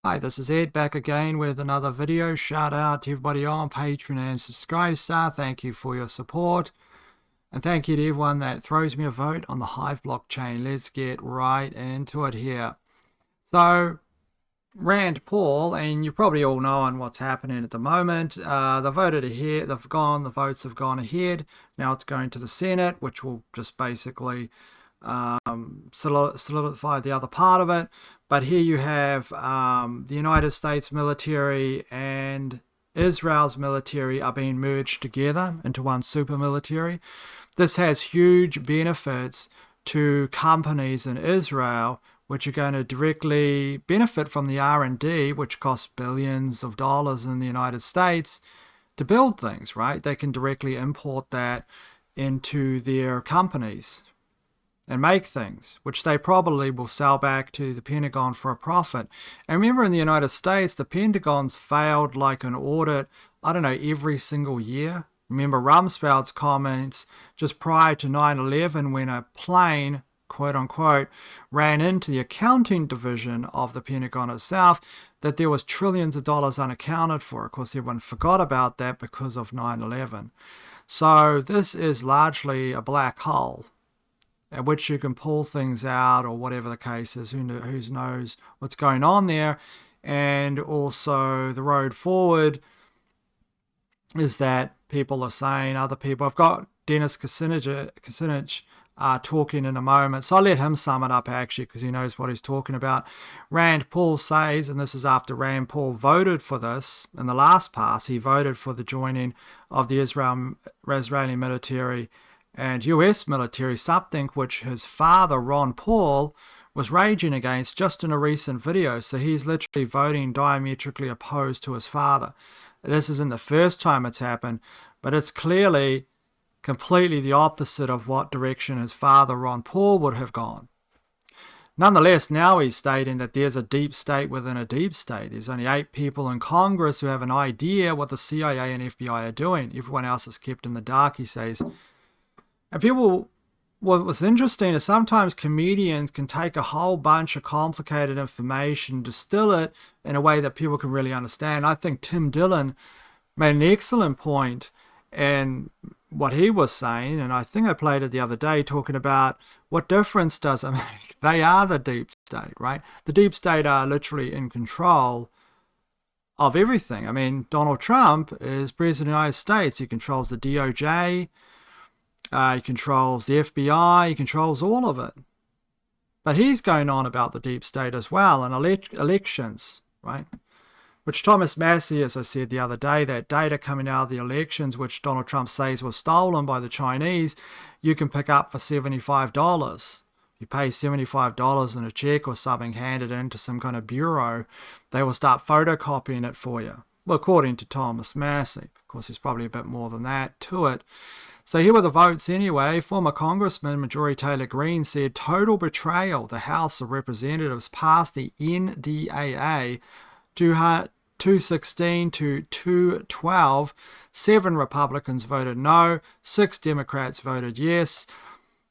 Hi, this is Ed back again with another video. Shout out to everybody on Patreon and Subscribestar. Thank you for your support. And thank you to everyone that throws me a vote on the Hive blockchain. Let's get right into it here. So, Rand Paul, and you probably all know on what's happening at the moment. They voted ahead. The votes have gone ahead. Now it's going to the Senate, which will just basically solidify the other part of it. But here you have the United States military and Israel's military are being merged together into one super military. This has huge benefits to companies in Israel, which are going to directly benefit from the R&D, which costs billions of dollars in the United States to build things, right? They can directly import that into their companies and make things, which they probably will sell back to the Pentagon for a profit. And remember, in the United States, the Pentagon's failed like an audit, I don't know, every single year. Remember Rumsfeld's comments just prior to 9/11 when a plane, quote unquote, ran into the accounting division of the Pentagon itself, that there was trillions of dollars unaccounted for. Of course, everyone forgot about that because of 9/11. So this is largely a black hole at which you can pull things out, or whatever the case is. Who knows what's going on there. And also the road forward is that people are saying, other people, I've got Dennis Kucinich talking in a moment, so I'll let him sum it up actually, because he knows what he's talking about. Rand Paul says, and this is after Rand Paul voted for this in the last pass, he voted for the joining of the Israeli military and US military, something which his father, Ron Paul, was raging against just in a recent video. So he's literally voting diametrically opposed to his father. This isn't the first time it's happened, but it's clearly completely the opposite of what direction his father, Ron Paul, would have gone. Nonetheless, now he's stating that there's a deep state within a deep state. There's only 8 people in Congress who have an idea what the CIA and FBI are doing. Everyone else is kept in the dark, he says. And people, what's interesting is sometimes comedians can take a whole bunch of complicated information, distill it in a way that people can really understand. I think Tim Dillon made an excellent point in what he was saying, and I think I played it the other day, talking about what difference does it make. They are the deep state, right? The deep state are literally in control of everything. I mean, Donald Trump is president of the United States. He controls the DOJ. He controls the FBI, he controls all of it. But he's going on about the deep state as well, and elections, right? Which Thomas Massey, as I said the other day, that data coming out of the elections, which Donald Trump says was stolen by the Chinese, you can pick up for $75. You pay $75 in a check or something, handed into some kind of bureau, they will start photocopying it for you. Well, according to Thomas Massey. Of course, there's probably a bit more than that to it. So here were the votes anyway. Former Congressman Marjorie Taylor Greene said, total betrayal. The House of Representatives passed the NDAA 216 to 212. 7 Republicans voted no. 6 Democrats voted yes.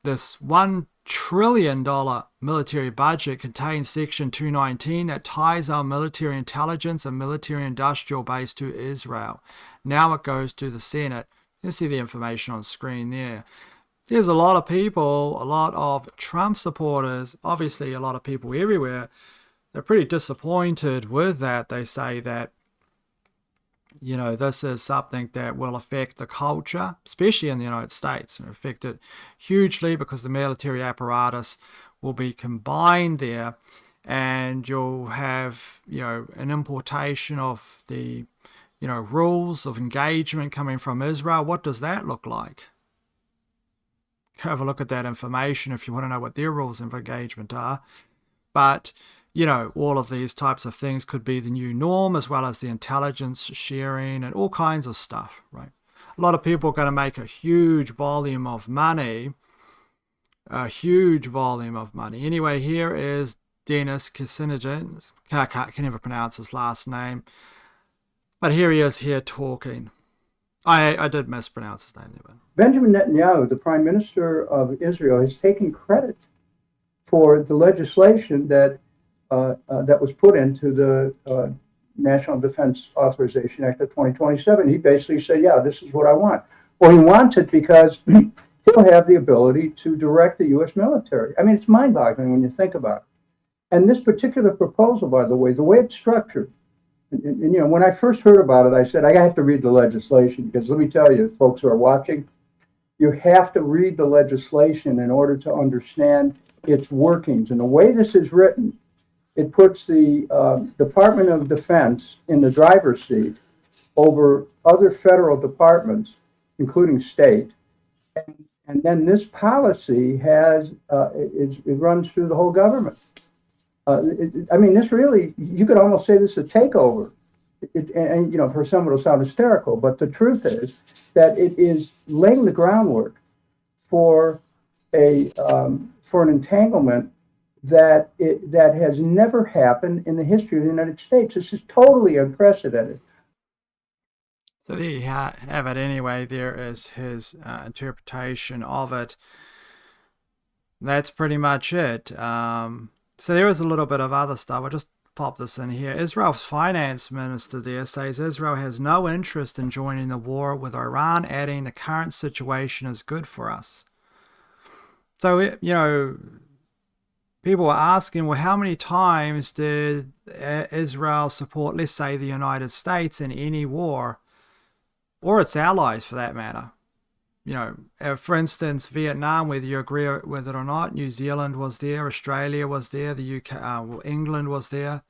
This $1 trillion military budget contains Section 219 that ties our military intelligence and military industrial base to Israel. Now it goes to the Senate. You see the information on screen there. There's a lot of people, a lot of Trump supporters, obviously a lot of people everywhere. They're pretty disappointed with that. They say that, you know, this is something that will affect the culture, especially in the United States, and affect it hugely because the military apparatus will be combined there, and you'll have, you know, an importation of the, you know, rules of engagement coming from Israel. What does that look like? Have a look at that information if you want to know what their rules of engagement are. But, you know, all of these types of things could be the new norm, as well as the intelligence sharing and all kinds of stuff, right? A lot of people are going to make a huge volume of money. Anyway, here is Dennis Kucinich. I can never pronounce his last name. But here he is here talking. I did mispronounce his name there. Benjamin Netanyahu, the Prime Minister of Israel, has taken credit for the legislation that that was put into the National Defense Authorization Act of 2027. He basically said, yeah, this is what I want. Well, he wants it because he'll have the ability to direct the U.S. military. I mean, it's mind-boggling when you think about it. And this particular proposal, by the way it's structured, and you know, when I first heard about it, I said, I have to read the legislation, because let me tell you, folks who are watching, you have to read the legislation in order to understand its workings. And the way this is written, it puts the Department of Defense in the driver's seat over other federal departments, including state. And then this policy has, it runs through the whole government. I mean, this really, you could almost say this is a takeover. And, you know, for some it'll sound hysterical, but the truth is that it is laying the groundwork for for an entanglement that has never happened in the history of the United States. This is totally unprecedented. So there you have it anyway. There is his interpretation of it. That's pretty much it. So there is a little bit of other stuff. I'll just pop this in here. Israel's finance minister there says Israel has no interest in joining the war with Iran, adding the current situation is good for us. So, you know, people are asking, well, how many times did Israel support, let's say, the United States in any war, or its allies for that matter? You know, for instance, Vietnam, whether you agree with it or not, New Zealand was there, Australia was there, the UK, well, England was there.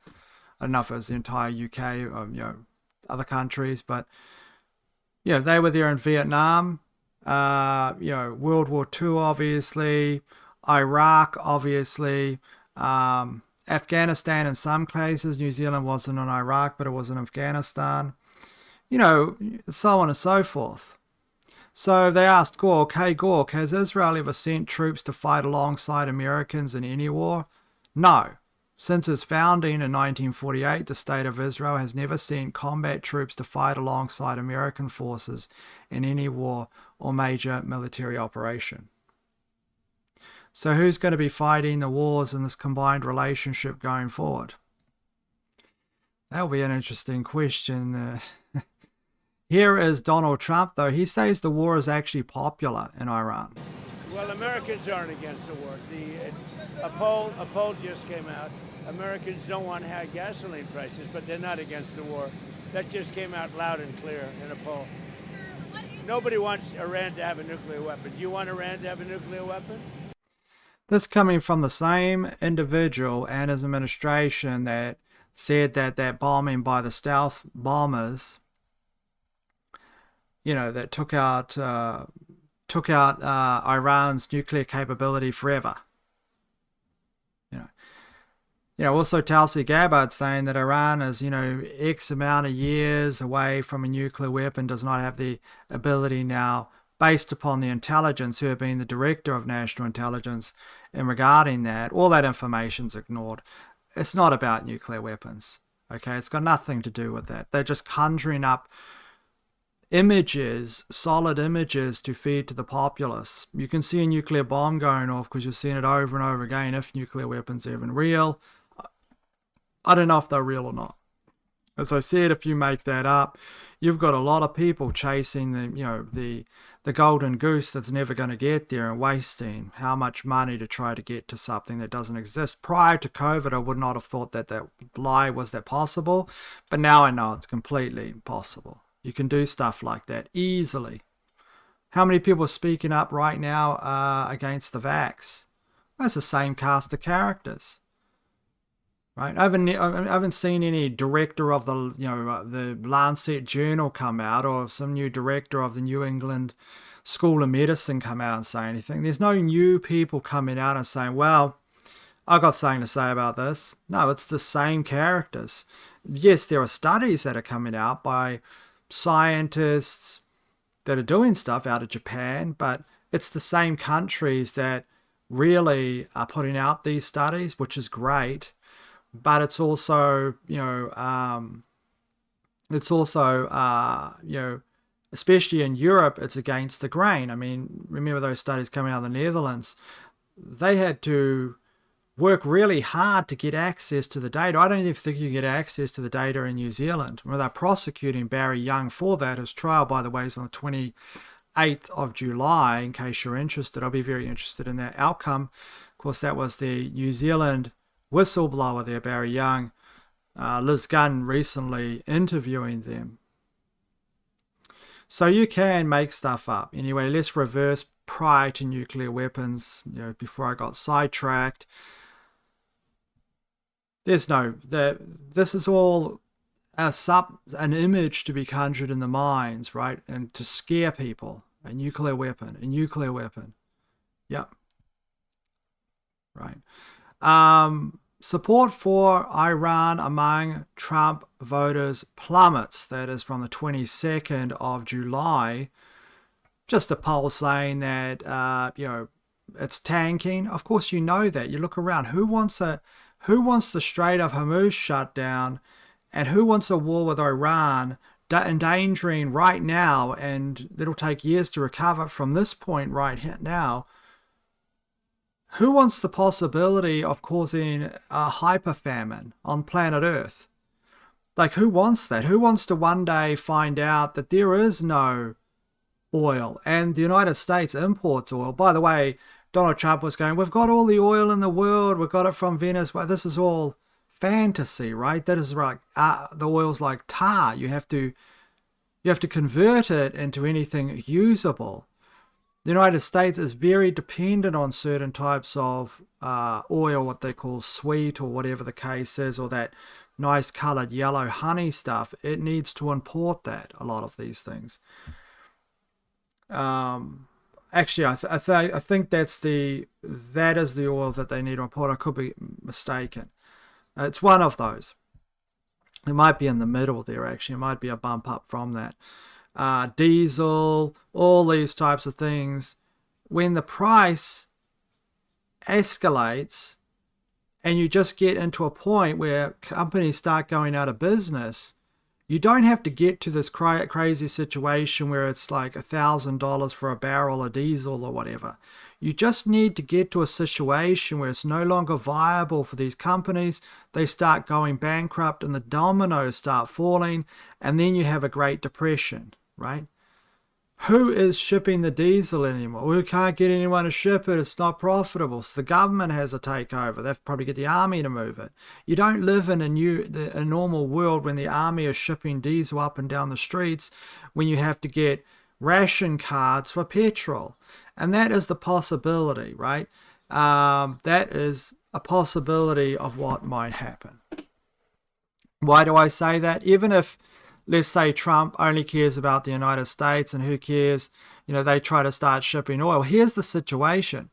I don't know if it was the entire UK, or, you know, other countries, but yeah, they were there in Vietnam. You know, World War II, obviously, Iraq, obviously, Afghanistan in some cases. New Zealand wasn't in Iraq, but it was in Afghanistan. You know, so on and so forth. So they asked Gork, hey Gork, has Israel ever sent troops to fight alongside Americans in any war? No. Since its founding in 1948, the State of Israel has never sent combat troops to fight alongside American forces in any war or major military operation. So who's going to be fighting the wars in this combined relationship going forward? That'll be an interesting question. Here is Donald Trump, though. He says the war is actually popular in Iran. Well, Americans aren't against the war. A poll just came out. Americans don't want high gasoline prices, but they're not against the war. That just came out loud and clear in a poll. Nobody wants Iran to have a nuclear weapon. Do you want Iran to have a nuclear weapon? This coming from the same individual and his administration that said that bombing by the stealth bombers, you know, that took out Iran's nuclear capability forever. You know, also Tulsi Gabbard saying that Iran is, you know, X amount of years away from a nuclear weapon, does not have the ability now, based upon the intelligence, who have been the director of national intelligence in regarding that. All that information's ignored. It's not about nuclear weapons. Okay, it's got nothing to do with that. They're just conjuring up images, solid images, to feed to the populace. You can see a nuclear bomb going off because you're seeing it over and over again. If nuclear weapons are even real, I don't know if they're real or not. As I said, if you make that up, you've got a lot of people chasing the golden goose that's never going to get there, and wasting how much money to try to get to something that doesn't exist. Prior to COVID, I would not have thought that lie was that possible, but now I know it's completely impossible. You can do stuff like that easily. How many people are speaking up right now against the vax? That's the same cast of characters, right? I haven't seen any director of the Lancet Journal come out, or some new director of the New England School of Medicine come out and say anything. There's no new people coming out and saying, well, I got something to say about this. No, it's the same characters. Yes, there are studies that are coming out by scientists that are doing stuff out of Japan, but it's the same countries that really are putting out these studies, which is great. But it's also, especially in Europe, it's against the grain. I mean, remember those studies coming out of the Netherlands? They had to work really hard to get access to the data. I don't even think you get access to the data in New Zealand. Well, they're prosecuting Barry Young for that. His trial, by the way, is on the 28th of July, in case you're interested. I'll be very interested in that outcome. Of course, that was the New Zealand whistleblower there, Barry Young. Liz Gunn recently interviewing them. So you can make stuff up. Anyway, let's reverse prior to nuclear weapons, before I got sidetracked. This is all an image to be conjured in the minds, right? And to scare people. A nuclear weapon. Yep. Right. Support for Iran among Trump voters plummets. That is from the 22nd of July. Just a poll saying that, it's tanking. Of course, you know that. You look around. Who wants the Strait of Hormuz shut down? And who wants a war with Iran endangering right now? And it'll take years to recover from this point right now. Who wants the possibility of causing a hyperfamine on planet Earth? Like, who wants that? Who wants to one day find out that there is no oil and the United States imports oil? By the way, Donald Trump was going, we've got all the oil in the world, we've got it from Venezuela. This is all fantasy, right? That is like the oil's like tar. You have to convert it into anything usable. The United States is very dependent on certain types of oil, what they call sweet or whatever the case is, or that nice colored yellow honey stuff. It needs to import that, a lot of these things. Actually, I think that is the oil that they need to import. I could be mistaken. It's one of those. It might be in the middle there, actually. It might be a bump up from that. Diesel, all these types of things. When the price escalates and you just get into a point where companies start going out of business, you don't have to get to this crazy situation where it's like $1,000 for a barrel of diesel or whatever. You just need to get to a situation where it's no longer viable for these companies. They start going bankrupt and the dominoes start falling, and then you have a Great Depression, right? Who is shipping the diesel anymore? We can't get anyone to ship it. It's not profitable. So the government has a takeover. They've probably get the army to move it. You don't live in a normal world when the army is shipping diesel up and down the streets, when you have to get ration cards for petrol. And that is the possibility, right? That is a possibility of what might happen. Why do I say that? Even if, let's say, Trump only cares about the United States and who cares, they try to start shipping oil. Here's the situation.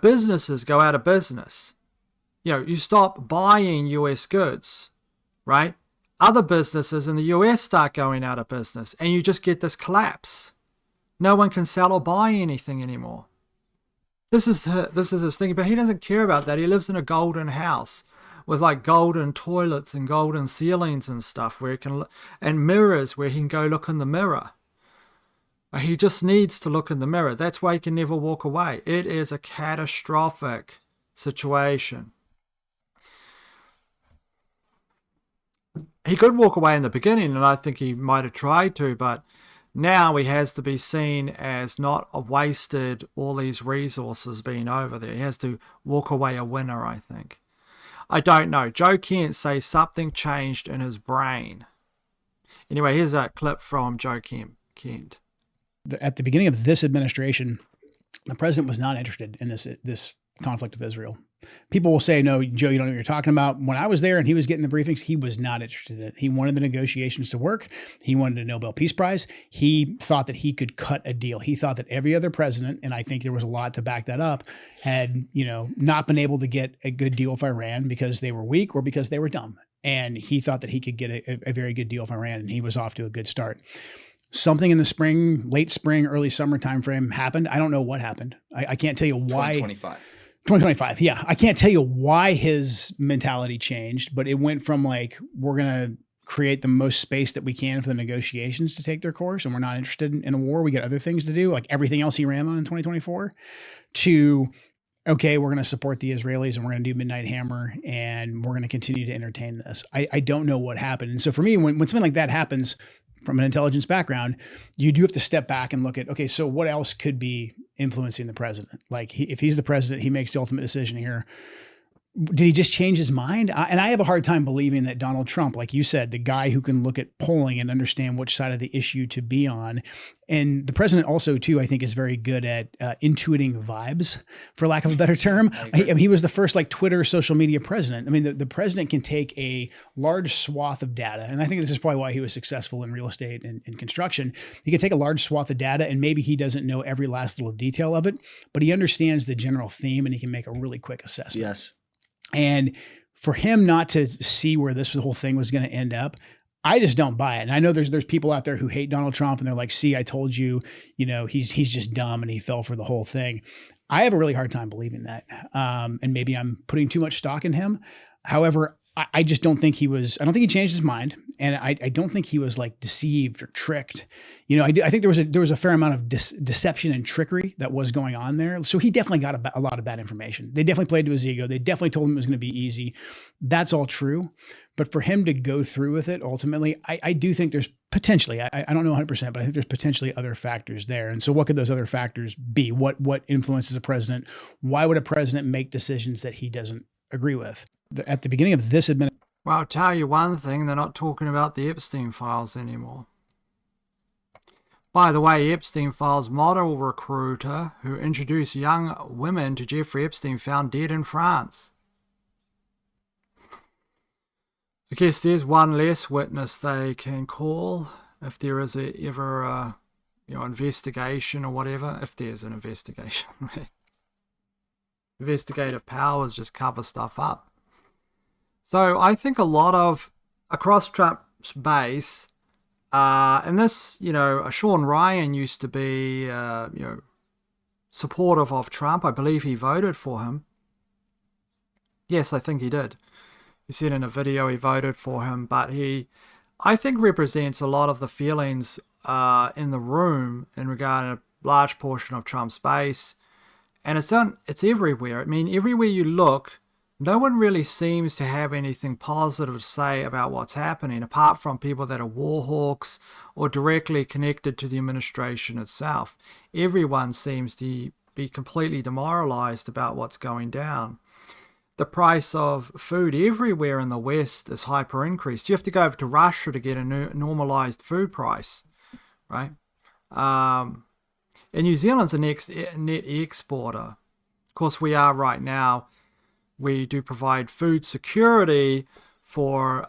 Businesses go out of business. You stop buying US goods, right? Other businesses in the US start going out of business, and you just get this collapse. No one can sell or buy anything anymore. This is his thing, but he doesn't care about that. He lives in a golden house with like golden toilets and golden ceilings and stuff and mirrors where he can go look in the mirror. He just needs to look in the mirror. That's why he can never walk away. It is a catastrophic situation. He could walk away in the beginning, and I think he might have tried to, but now he has to be seen as not wasted all these resources being over there. He has to walk away a winner, I think. I don't know. Joe Kent says something changed in his brain. Anyway, here's a clip from Joe Kent. At the beginning of this administration, the president was not interested in this conflict with Israel. People will say, no, Joe, you don't know what you're talking about. When I was there and he was getting the briefings, he was not interested in it. He wanted the negotiations to work. He wanted a Nobel Peace Prize. He thought that he could cut a deal. He thought that every other president, and I think there was a lot to back that up, had, not been able to get a good deal with Iran because they were weak or because they were dumb. And he thought that he could get a very good deal with Iran, and he was off to a good start. Something in the spring, late spring, early summer timeframe happened. I don't know what happened. I can't tell you why. 2025. Yeah. I can't tell you why his mentality changed, but it went from like, we're going to create the most space that we can for the negotiations to take their course, and we're not interested in a war. We got other things to do, like everything else he ran on in 2024, to okay, we're going to support the Israelis and we're going to do Midnight Hammer and we're going to continue to entertain this. I don't know what happened. And so for me, when something like that happens from an intelligence background, you do have to step back and look at, okay, so what else could be influencing the president? Like if he's the president, he makes the ultimate decision here. Did he just change his mind? And I have a hard time believing that Donald Trump, like you said, the guy who can look at polling and understand which side of the issue to be on. And the president also, too, I think is very good at intuiting vibes, for lack of a better term. He was the first like Twitter social media president. I mean, the president can take a large swath of data. And I think this is probably why he was successful in real estate and construction. He can take a large swath of data and maybe he doesn't know every last little detail of it, but he understands the general theme and he can make a really quick assessment. Yes. And for him not to see where this whole thing was going to end up, I just don't buy it. And I know there's people out there who hate Donald Trump and they're like, see, I told you, he's just dumb and he fell for the whole thing. I have a really hard time believing that. And maybe I'm putting too much stock in him. However, I just don't think I don't think he changed his mind. And I don't think he was like deceived or tricked. I think there was a fair amount of deception and trickery that was going on there. So he definitely got a lot of bad information. They definitely played to his ego. They definitely told him it was going to be easy. That's all true. But for him to go through with it, ultimately, I do think there's potentially, I don't know 100%, but I think there's potentially other factors there. And so what could those other factors be? What influences a president? Why would a president make decisions that he doesn't agree with? At the beginning of this administration. Well, I'll tell you one thing, they're not talking about the Epstein files anymore. By the way, Epstein files model recruiter who introduced young women to Jeffrey Epstein found dead in France. I guess there's one less witness they can call if there is ever a investigation or whatever, if there's an investigation. Investigative powers just cover stuff up. So I think a lot of across Trump's base, and this, Sean Ryan used to be, supportive of Trump. I believe he voted for him. Yes, I think he did. He said in a video he voted for him, but I think represents a lot of the feelings in the room in regard to a large portion of Trump's base. And it's everywhere. I mean, everywhere you look, no one really seems to have anything positive to say about what's happening, apart from people that are war hawks or directly connected to the administration itself. Everyone seems to be completely demoralized about what's going down. The price of food everywhere in the West is hyper increased. You have to go over to Russia to get a normalized food price, right? And New Zealand's a net exporter. Of course, we are right now. We do provide food security for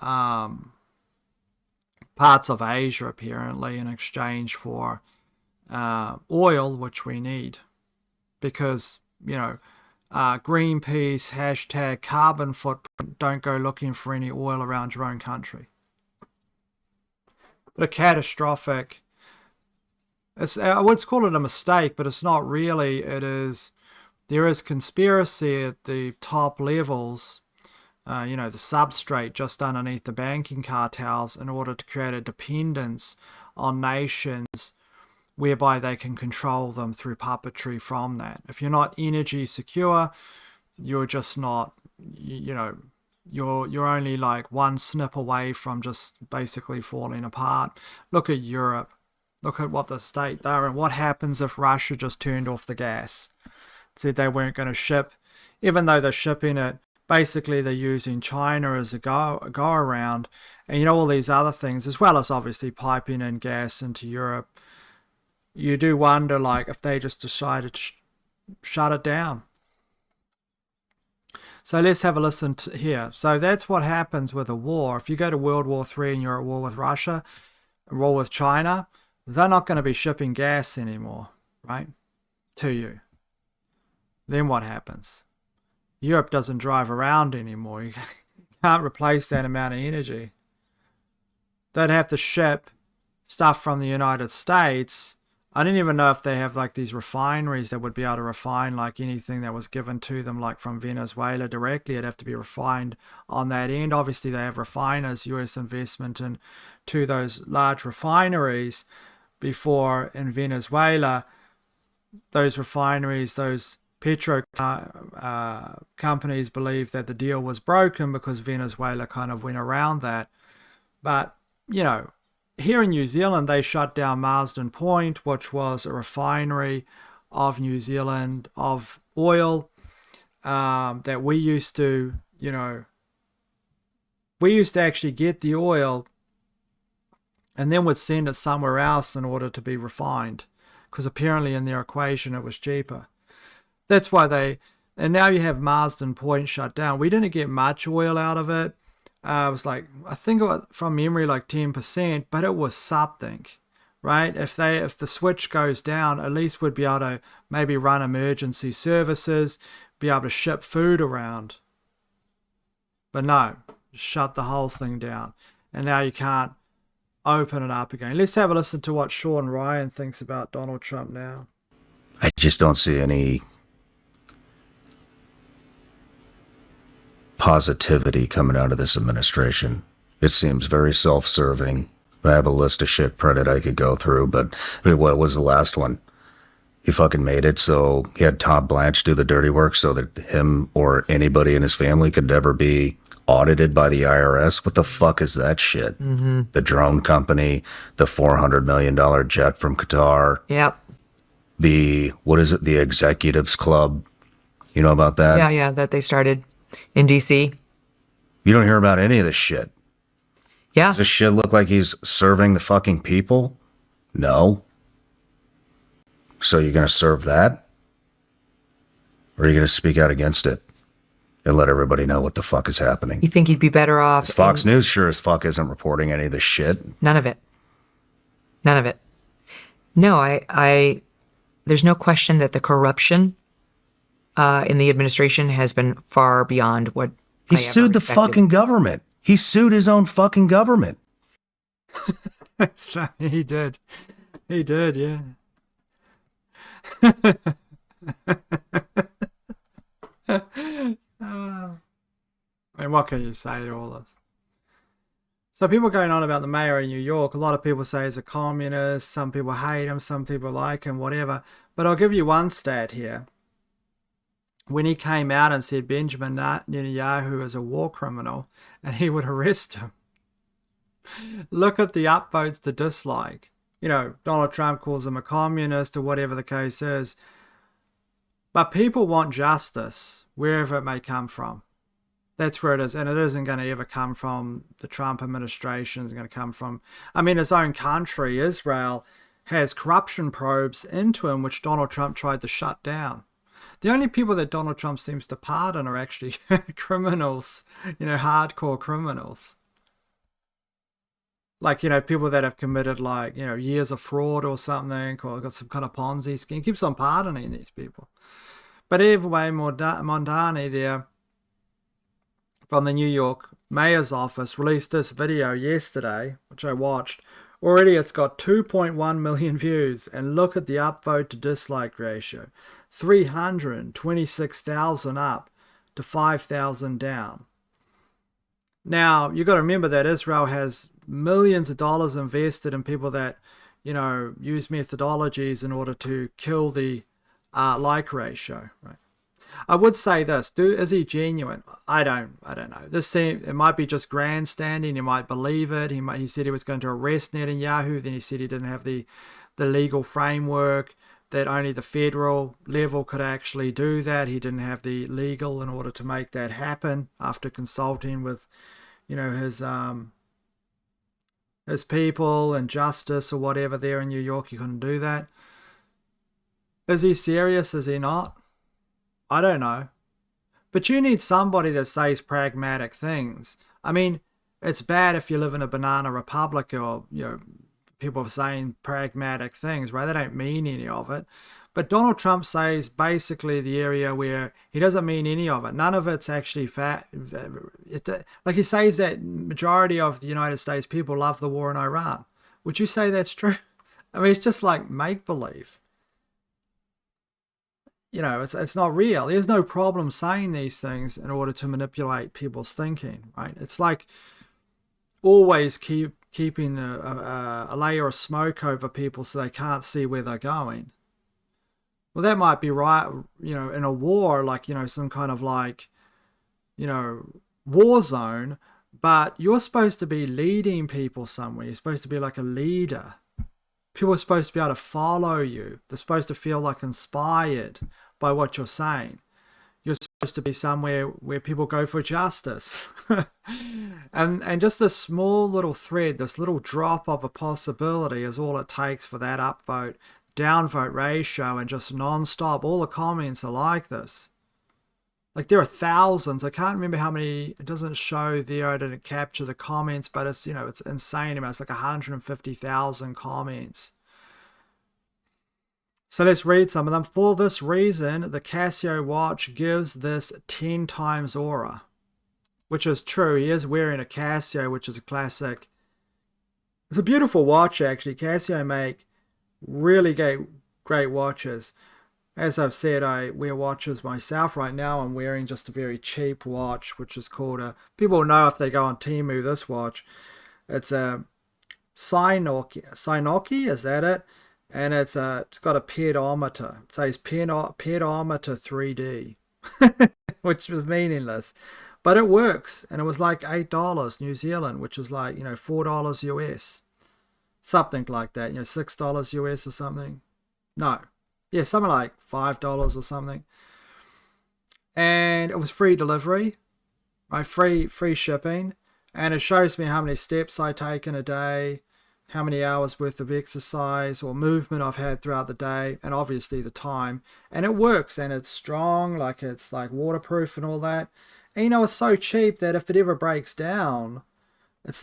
parts of Asia, apparently, in exchange for oil, which we need. Because, Greenpeace, #carbon footprint, don't go looking for any oil around your own country. But a catastrophic, I would call it a mistake, but it's not really. There is conspiracy at the top levels, the substrate just underneath the banking cartels, in order to create a dependence on nations whereby they can control them through puppetry from that. If you're not energy secure, you're just not, you're only like one snip away from just basically falling apart. Look at Europe. Look at what the state they're in. What happens if Russia just turned off the gas? Said they weren't going to ship, even though they're shipping it. Basically, they're using China as a go around, and all these other things, as well as obviously piping in gas into Europe. You do wonder, like, if they just decided to shut it down. So let's have a listen to here. So that's what happens with a war. If you go to World War III and you're at war with Russia, a war with China, they're not going to be shipping gas anymore, right, to you. Then what happens? Europe doesn't drive around anymore. You can't replace that amount of energy. They'd have to ship stuff from the United States. I don't even know if they have like these refineries that would be able to refine like anything that was given to them, like from Venezuela directly. It'd have to be refined on that end. Obviously, they have refiners, US investment into those large refineries before in Venezuela. Those refineries, those petro companies believe that the deal was broken because Venezuela kind of went around that. But, you know, here in New Zealand, they shut down Marsden Point, which was a refinery of New Zealand of oil that we used to, you know, we used to actually get the oil and then would send it somewhere else in order to be refined, because apparently in their equation it was cheaper. That's why and now you have Marsden Point shut down. We didn't get much oil out of it. It was like, I think it was, from memory, like 10%, but it was something, right? If the switch goes down, at least we'd be able to maybe run emergency services, be able to ship food around. But no, shut the whole thing down. And now you can't open it up again. Let's have a listen to what Sean Ryan thinks about Donald Trump now. I just don't see any positivity coming out of this administration. It seems very self-serving. I have a list of shit printed I could go through, but what was the last one? He fucking made it so he had Todd Blanche do the dirty work so that him or anybody in his family could never be audited by the IRS. What the fuck is that shit? Mm-hmm. The drone company, the $400 million jet from Qatar. Yep. What is it? The Executives Club. You know about that? Yeah, that they started in DC. You don't hear about any of this shit. Yeah. Does this shit look like he's serving the fucking people? No. So you're going to serve that? Or are you going to speak out against it and let everybody know what the fuck is happening? You think he'd be better off? Fox News sure as fuck isn't reporting any of this shit. None of it. None of it. No, there's no question that the corruption in the administration has been far beyond what He I ever sued the expected. fucking government. He sued his own fucking government. That's right. He did. He did, yeah. I mean, what can you say to all this? So people going on about the mayor of New York, a lot of people say he's a communist, some people hate him, some people like him, whatever. But I'll give you one stat here. When he came out and said Benjamin Netanyahu is a war criminal and he would arrest him, look at the upvotes to dislike. You know, Donald Trump calls him a communist or whatever the case is. But people want justice wherever it may come from. That's where it is. And it isn't going to ever come from the Trump administration. It's going to come from, I mean, his own country, Israel, has corruption probes into him, which Donald Trump tried to shut down. The only people that Donald Trump seems to pardon are actually criminals, you know, hardcore criminals. Like, you know, people that have committed, like, you know, years of fraud or something, or got some kind of Ponzi scheme. He keeps on pardoning these people. But anyway, Mondani there, from the New York mayor's office, released this video yesterday, which I watched. Already it's got 2.1 million views, and look at the upvote to dislike ratio. 326,000 up to 5,000 down. Now, you've got to remember that Israel has millions of dollars invested in people that, you know, use methodologies in order to kill the like ratio, right? I would say this: is he genuine? I don't know. It might be just grandstanding. You might believe it. He said he was going to arrest Netanyahu. Then he said he didn't have the legal framework, that only the federal level could actually do that. He didn't have the legal in order to make that happen. After consulting with, you know, his people and justice or whatever there in New York, he couldn't do that. Is he serious? Is he not? I don't know. But you need somebody that says pragmatic things. I mean, it's bad if you live in a banana republic, or, you know, people are saying pragmatic things, right? They don't mean any of it. But Donald Trump says basically the area where he doesn't mean any of it. None of it's actually like he says that majority of the United States people love the war in Iran. Would you say that's true? I mean, it's just like make-believe. You know, it's not real. There's no problem saying these things in order to manipulate people's thinking, right? It's like always keeping a layer of smoke over people so they can't see where they're going. Well, that might be right, in a war, like, some kind of like, war zone, but you're supposed to be leading people somewhere. You're supposed to be like a leader. People are supposed to be able to follow you. They're supposed to feel like inspired by what you're saying. You're supposed to be somewhere where people go for justice. and just this small little thread, this little drop of a possibility is all it takes for that upvote, downvote ratio, and just non-stop. All the comments are like this. Like there are thousands. I can't remember how many. It doesn't show there. I didn't capture the comments, but it's it's insane amount. It's like 150,000 comments. So let's read some of them. For this reason, the Casio watch gives this 10 times aura, which is true. He is wearing a Casio, which is a classic. It's a beautiful watch, actually. Casio make really great watches. As I've said, I wear watches myself. Right now, I'm wearing just a very cheap watch, which is called a... People know if they go on Temu, this watch. It's a Synoki, is that it? And it's got a pedometer. It says pedometer 3D, which was meaningless. But it works, and it was like $8 New Zealand, which is like, $4 US. Something like that, $6 US or something. No. Yeah, something like $5 or something. And it was free delivery, right? Free shipping. And it shows me how many steps I take in a day, how many hours worth of exercise or movement I've had throughout the day, and obviously the time. And it works, and it's strong, like it's like waterproof and all that. And it's so cheap that if it ever breaks down, it's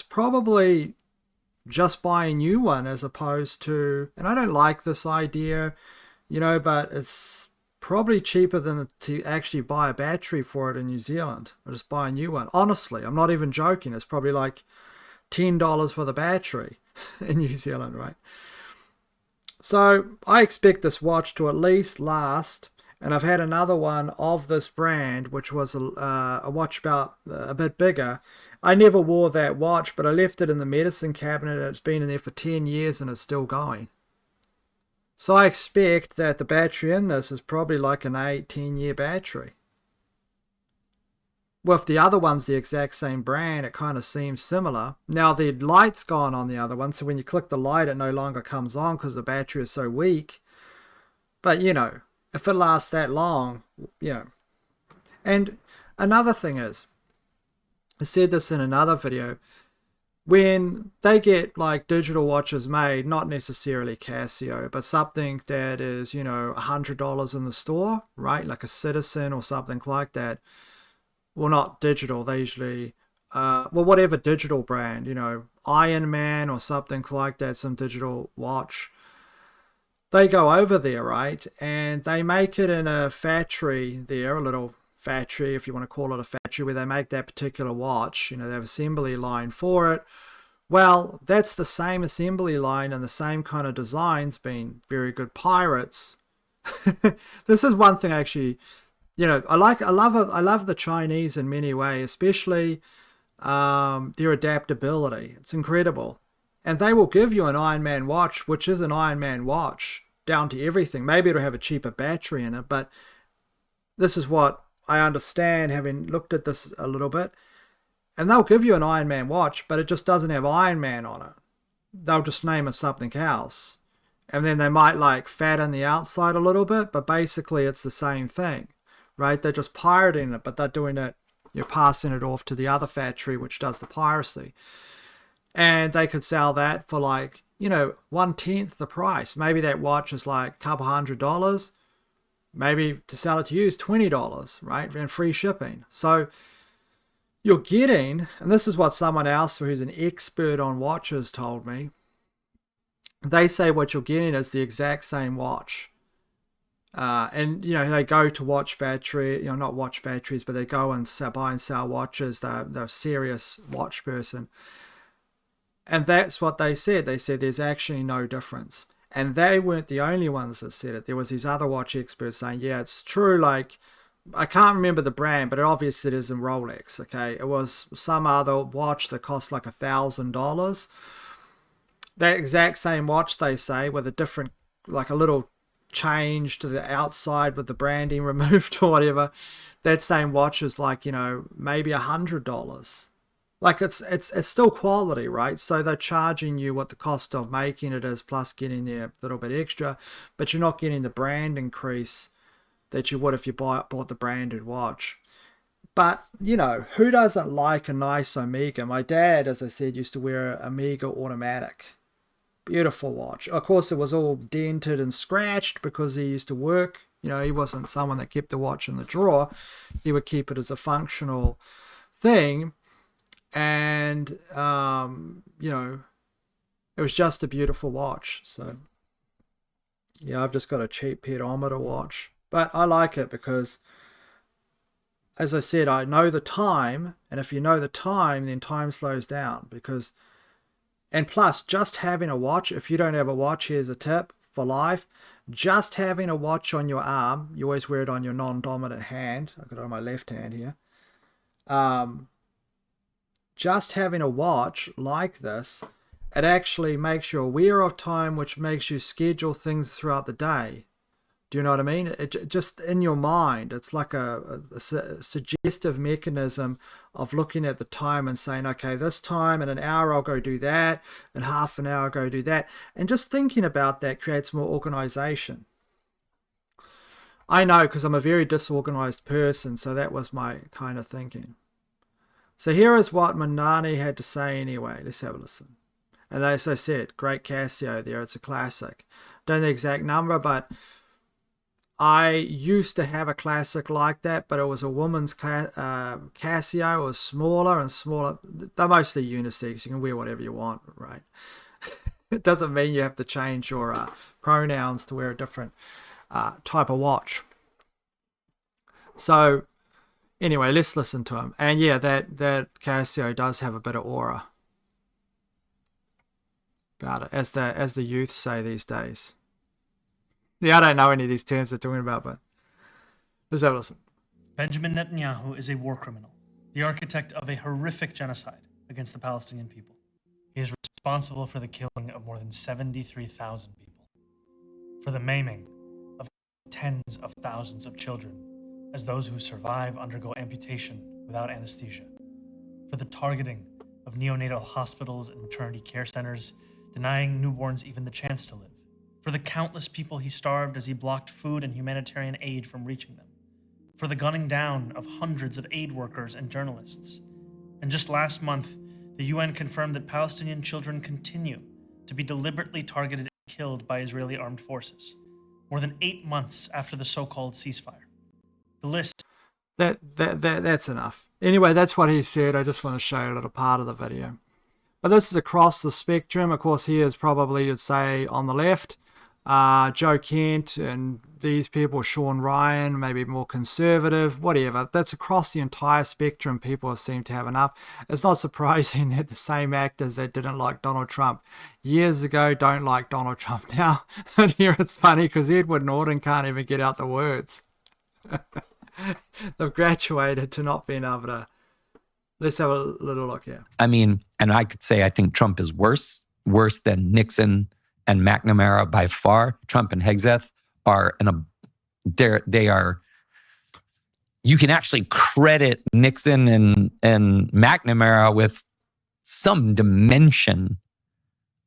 probably just buy a new one as opposed to, and I don't like this idea, but it's probably cheaper than to actually buy a battery for it in New Zealand, or just buy a new one. Honestly, I'm not even joking. It's probably like $10 for the battery in New Zealand, right? So I expect this watch to at least last, and I've had another one of this brand, which was a watch about a bit bigger. I never wore that watch, but I left it in the medicine cabinet, and it's been in there for 10 years and it's still going. So I expect that the battery in this is probably like an 8-10 year battery. Well, if the other one's the exact same brand, it kind of seems similar. Now the light's gone on the other one, so when you click the light, it no longer comes on because the battery is so weak. But if it lasts that long, And another thing is, I said this in another video, when they get like digital watches made, not necessarily Casio, but something that is, $100 in the store, right? Like a Citizen or something like that. Well, not digital, they usually, whatever digital brand, Iron Man or something like that, some digital watch. They go over there, right? And they make it in a factory there, a little factory, if you want to call it a factory, where they make that particular watch. They have assembly line for it. Well, that's the same assembly line and the same kind of designs being very good pirates. This is one thing actually, I love the Chinese in many ways, especially their adaptability. It's incredible. And they will give you an Iron Man watch, which is an Iron Man watch, down to everything. Maybe it'll have a cheaper battery in it, but this is what I understand, having looked at this a little bit. And they'll give you an Iron Man watch, but it just doesn't have Iron Man on it. They'll just name it something else. And then they might like fatten the outside a little bit, but basically it's the same thing, right? They're just pirating it, but they're doing it, you're passing it off to the other factory, which does the piracy. And they could sell that for like, 1/10 the price. Maybe that watch is like a couple $100. Maybe to sell it to you is $20, right? And free shipping. So you're getting, and this is what someone else who's an expert on watches told me, they say what you're getting is the exact same watch. And they go to watch factory, not watch factories, but they go and buy and sell watches. They're a serious watch person. And that's what they said. They said there's actually no difference. And they weren't the only ones that said it. There was these other watch experts saying, yeah, it's true. Like, I can't remember the brand, but obviously it isn't Rolex, okay? It was some other watch that cost like $1,000. That exact same watch, they say, with a different, like a little changed to the outside with the branding removed or whatever, that same watch is like, maybe $100. Like it's still quality, right? So they're charging you what the cost of making it is plus getting the little bit extra, but you're not getting the brand increase that you would if you bought the branded watch. But, who doesn't like a nice Omega? My dad, as I said, used to wear an Omega automatic. Beautiful watch. Of course, it was all dented and scratched because he used to work. He wasn't someone that kept the watch in the drawer. He would keep it as a functional thing. And, it was just a beautiful watch. So, yeah, I've just got a cheap pedometer watch. But I like it because, as I said, I know the time. And if you know the time, then time slows down. And plus, just having a watch, if you don't have a watch, here's a tip for life. Just having a watch on your arm, you always wear it on your non-dominant hand. I've got it on my left hand here. Just having a watch like this, it actually makes you aware of time, which makes you schedule things throughout the day. Do you know what I mean? It just in your mind, it's like a suggestive mechanism of looking at the time and saying, okay, this time in an hour I'll go do that, in half an hour I'll go do that. And just thinking about that creates more organization. I know because I'm a very disorganized person, so that was my kind of thinking. So here is what Manani had to say anyway. Let's have a listen. And as I said, great Casio there. It's a classic. Don't know the exact number, but I used to have a classic like that, but it was a woman's Casio. It was smaller and smaller. They're mostly unisex. You can wear whatever you want, right? It doesn't mean you have to change your pronouns to wear a different type of watch. So anyway, let's listen to him. And yeah, that Casio does have a bit of aura about it, as the youth say these days. Yeah, I don't know any of these terms they're talking about, but let's have a listen. Benjamin Netanyahu is a war criminal, the architect of a horrific genocide against the Palestinian people. He is responsible for the killing of more than 73,000 people, for the maiming of tens of thousands of children as those who survive undergo amputation without anesthesia, for the targeting of neonatal hospitals and maternity care centers, denying newborns even the chance to live, for the countless people he starved as he blocked food and humanitarian aid from reaching them, for the gunning down of hundreds of aid workers and journalists. And just last month, the UN confirmed that Palestinian children continue to be deliberately targeted and killed by Israeli armed forces, more than 8 months after the so-called ceasefire. The list... That's enough. Anyway, that's what he said. I just want to show you a little part of the video. But this is across the spectrum. Of course, he is probably, you'd say, on the left. Joe Kent and these people, Sean Ryan, maybe more conservative, whatever. That's across the entire spectrum. People seem to have enough. It's not surprising that the same actors that didn't like Donald Trump years ago don't like Donald Trump now. And here it's funny because Edward Norton can't even get out the words. They've graduated to not being able to. Let's have a little look here. I mean, and I could say I think Trump is worse than Nixon and McNamara by far. Trump and Hegseth are they are. You can actually credit Nixon and McNamara with some dimension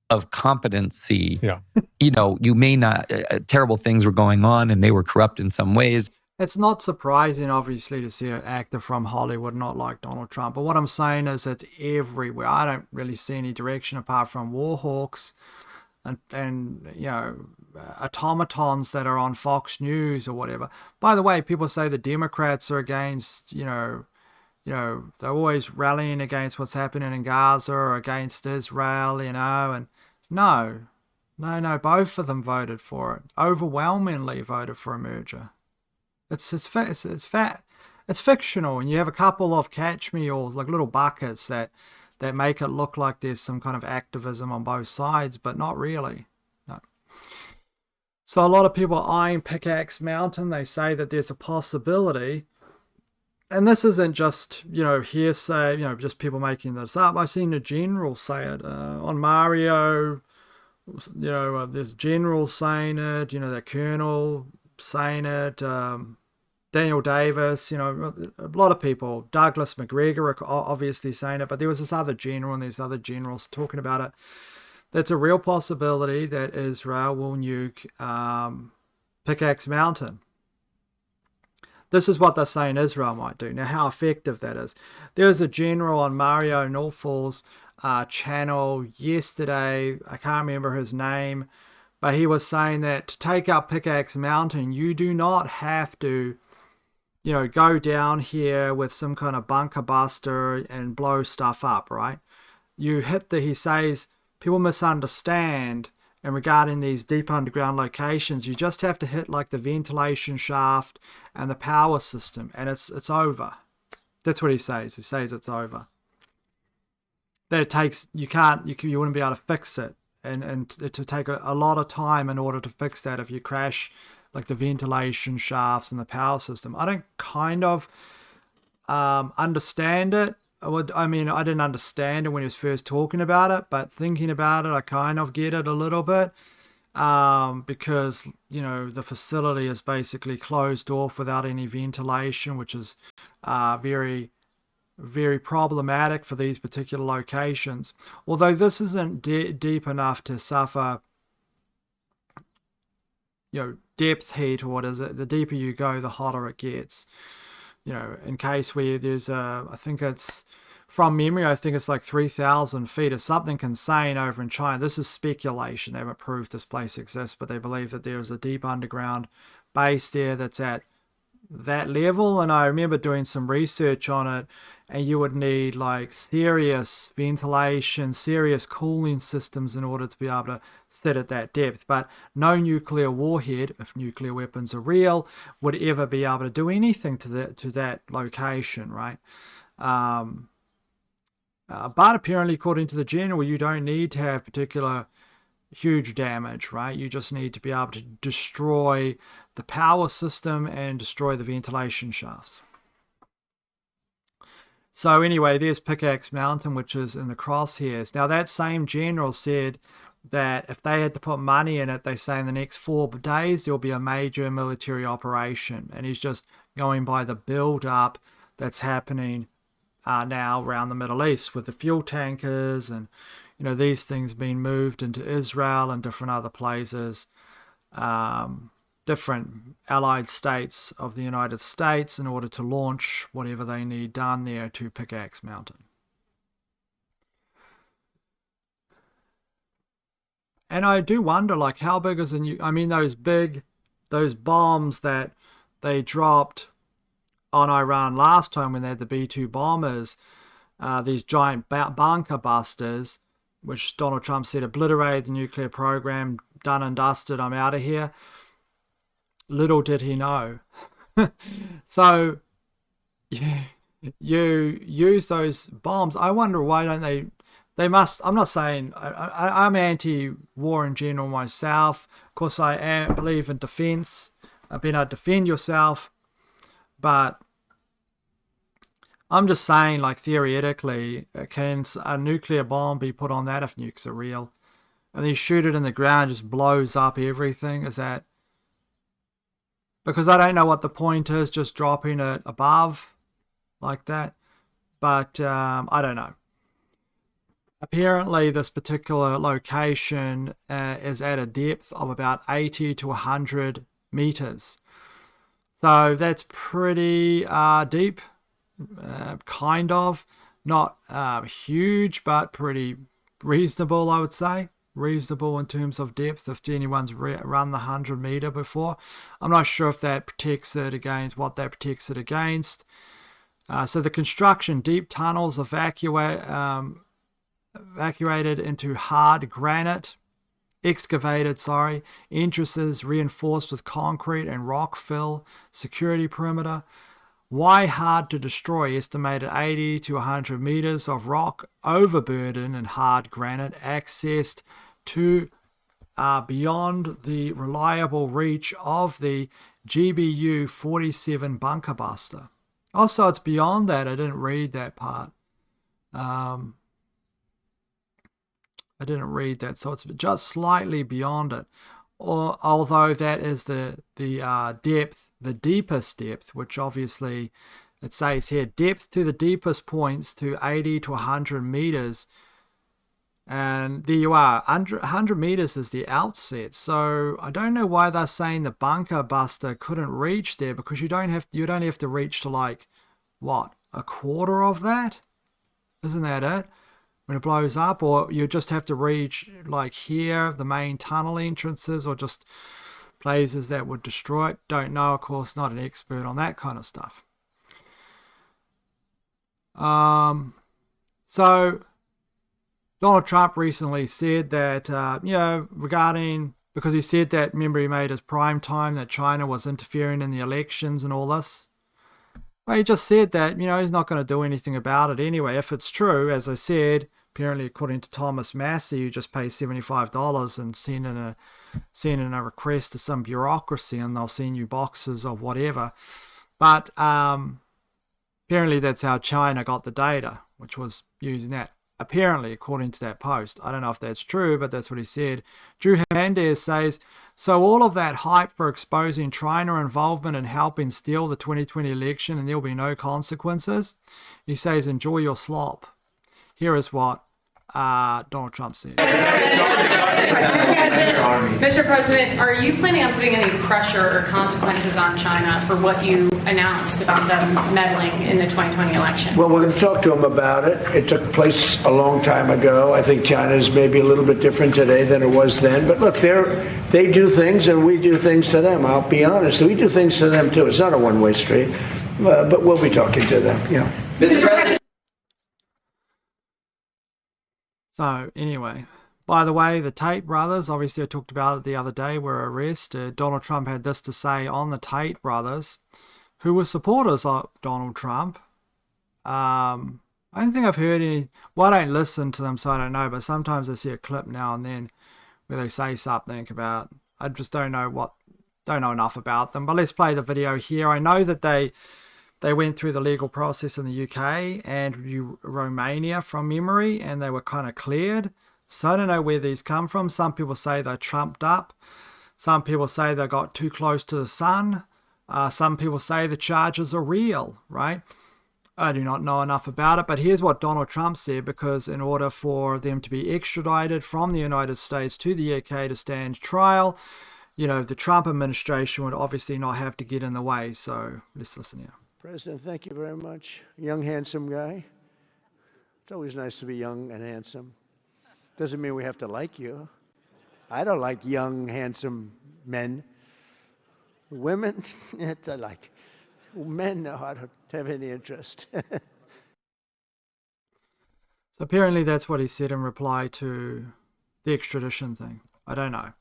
of competency. Yeah. You may not. Terrible things were going on, and they were corrupt in some ways. It's not surprising, obviously, to see an actor from Hollywood not like Donald Trump. But what I'm saying is it's everywhere. I don't really see any direction apart from war hawks and automatons that are on Fox News or whatever. By the way, people say the Democrats are against, they're always rallying against what's happening in Gaza or against Israel, and no, both of them voted for it. Overwhelmingly voted for a merger. It's fictional, and you have a couple of catch-me-alls, like little buckets that make it look like there's some kind of activism on both sides, but not really. No. So a lot of people are eyeing Pickaxe Mountain. They say that there's a possibility, and this isn't just hearsay, just people making this up. I've seen the general say it on Mario. there's generals saying it, the colonel saying it, Daniel Davis, a lot of people, Douglas McGregor obviously saying it, but there was this other general and these other generals talking about it. That's a real possibility that Israel will nuke Pickaxe Mountain. This is what they're saying Israel might do. Now, how effective that is. There was a general on Mario Norfol's channel yesterday. I can't remember his name, but he was saying that to take out Pickaxe Mountain, you do not have to, go down here with some kind of bunker buster and blow stuff up, right? You hit he says, people misunderstand. And regarding these deep underground locations, you just have to hit like the ventilation shaft and the power system, and it's over. That's what he says. He says it's over. That it takes you wouldn't be able to fix it, and it to take a lot of time in order to fix that if you crash like the ventilation shafts and the power system. I don't kind of understand it. I didn't understand it when he was first talking about it, but thinking about it, I kind of get it a little bit, because, the facility is basically closed off without any ventilation, which is very, very problematic for these particular locations. Although this isn't deep enough to suffer, depth heat, or what is it? The deeper you go, the hotter it gets. In case where there's I think it's, from memory, I think it's like 3,000 feet or something insane over in China. This is speculation. They haven't proved this place exists, but they believe that there's a deep underground base there that's at that level. And I remember doing some research on it, and you would need like serious ventilation, serious cooling systems in order to be able to sit at that depth. But no nuclear warhead, if nuclear weapons are real, would ever be able to do anything to that location, right? But apparently, according to the general, you don't need to have particular huge damage, right? You just need to be able to destroy the power system and destroy the ventilation shafts. So anyway, there's Pickaxe Mountain, which is in the crosshairs. Now, that same general said that if they had to put money in it, they say in the next 4 days, there'll be a major military operation. And he's just going by the build-up that's happening now around the Middle East with the fuel tankers and, these things being moved into Israel and different other places, different allied states of the United States, in order to launch whatever they need done there to Pickaxe Mountain. And I do wonder, like, how big is those bombs that they dropped on Iran last time when they had the B-2 bombers, these giant bunker busters, which Donald Trump said obliterated the nuclear program, done and dusted, I'm out of here. Little did he know. So you use those bombs. I wonder why don't they must. I'm not saying I'm anti-war in general myself. Of course, I believe in defense, being able to defend yourself. But I'm just saying, like, theoretically, can a nuclear bomb be put on that if nukes are real? And then you shoot it in the ground, just blows up everything? Is that... Because I don't know what the point is, just dropping it above like that. But I don't know. Apparently, this particular location is at a depth of about 80 to 100 meters. So that's pretty deep, kind of. Not huge, but pretty reasonable, I would say. Reasonable in terms of depth if anyone's run the 100 meter before. I'm not sure if that protects it against, what that protects it against. So the construction, deep tunnels evacuated into hard granite. Excavated, entrances reinforced with concrete and rock fill, security perimeter. Why hard to destroy? Estimated 80 to 100 meters of rock overburden and hard granite, accessed to beyond the reliable reach of the GBU-47 bunker buster. Also, it's beyond that. I didn't read that part. I didn't read that, so it's just slightly beyond it. Although that is the depth, the deepest depth, which obviously it says here, depth to the deepest points to 80 to 100 meters. And there you are, 100 meters is the outset. So I don't know why they're saying the bunker buster couldn't reach there, because you'd only have to reach to like, what, a quarter of that? Isn't that it? When it blows up, or you just have to reach like here, the main tunnel entrances, or just places that would destroy it. Don't know, of course, not an expert on that kind of stuff. So Donald Trump recently said that, regarding, because he said that, remember, he made his prime time that China was interfering in the elections and all this. Well, he just said that, he's not going to do anything about it anyway. If it's true, as I said, apparently according to Thomas Massey, you just pay $75 and send in a request to some bureaucracy, and they'll send you boxes of whatever. But apparently that's how China got the data, which was using that. Apparently, according to that post. I don't know if that's true, but that's what he said. Drew Hernandez says, so all of that hype for exposing China involvement and helping steal the 2020 election and there'll be no consequences? He says, enjoy your slop. Here is what Donald Trump said. Mr. President, are you planning on putting any pressure or consequences on China for what you announced about them meddling in the 2020 election? Well, we're going to talk to them about it. It took place a long time ago. I think China is maybe a little bit different today than it was then. But look, they do things and we do things to them. I'll be honest. We do things to them, too. It's not a one-way street. But we'll be talking to them. Mr. President. So, anyway, by the way, the Tate brothers, obviously I talked about it the other day, were arrested. Donald Trump had this to say on the Tate brothers, who were supporters of Donald Trump. I don't think I've heard any, well, I don't listen to them, so I don't know, but sometimes I see a clip now and then where they say something about, I just don't know enough about them. But let's play the video here. I know that they went through the legal process in the UK and Romania from memory, and they were kind of cleared. So I don't know where these come from. Some people say they're trumped up. Some people say they got too close to the sun. Some people say the charges are real, right? I do not know enough about it, but here's what Donald Trump said, because in order for them to be extradited from the United States to the UK to stand trial, the Trump administration would obviously not have to get in the way. So let's listen here. President, thank you very much. Young, handsome guy. It's always nice to be young and handsome. Doesn't mean we have to like you. I don't like young, handsome men. Women, it's like. Men, no, I don't have any interest. So apparently that's what he said in reply to the extradition thing. I don't know.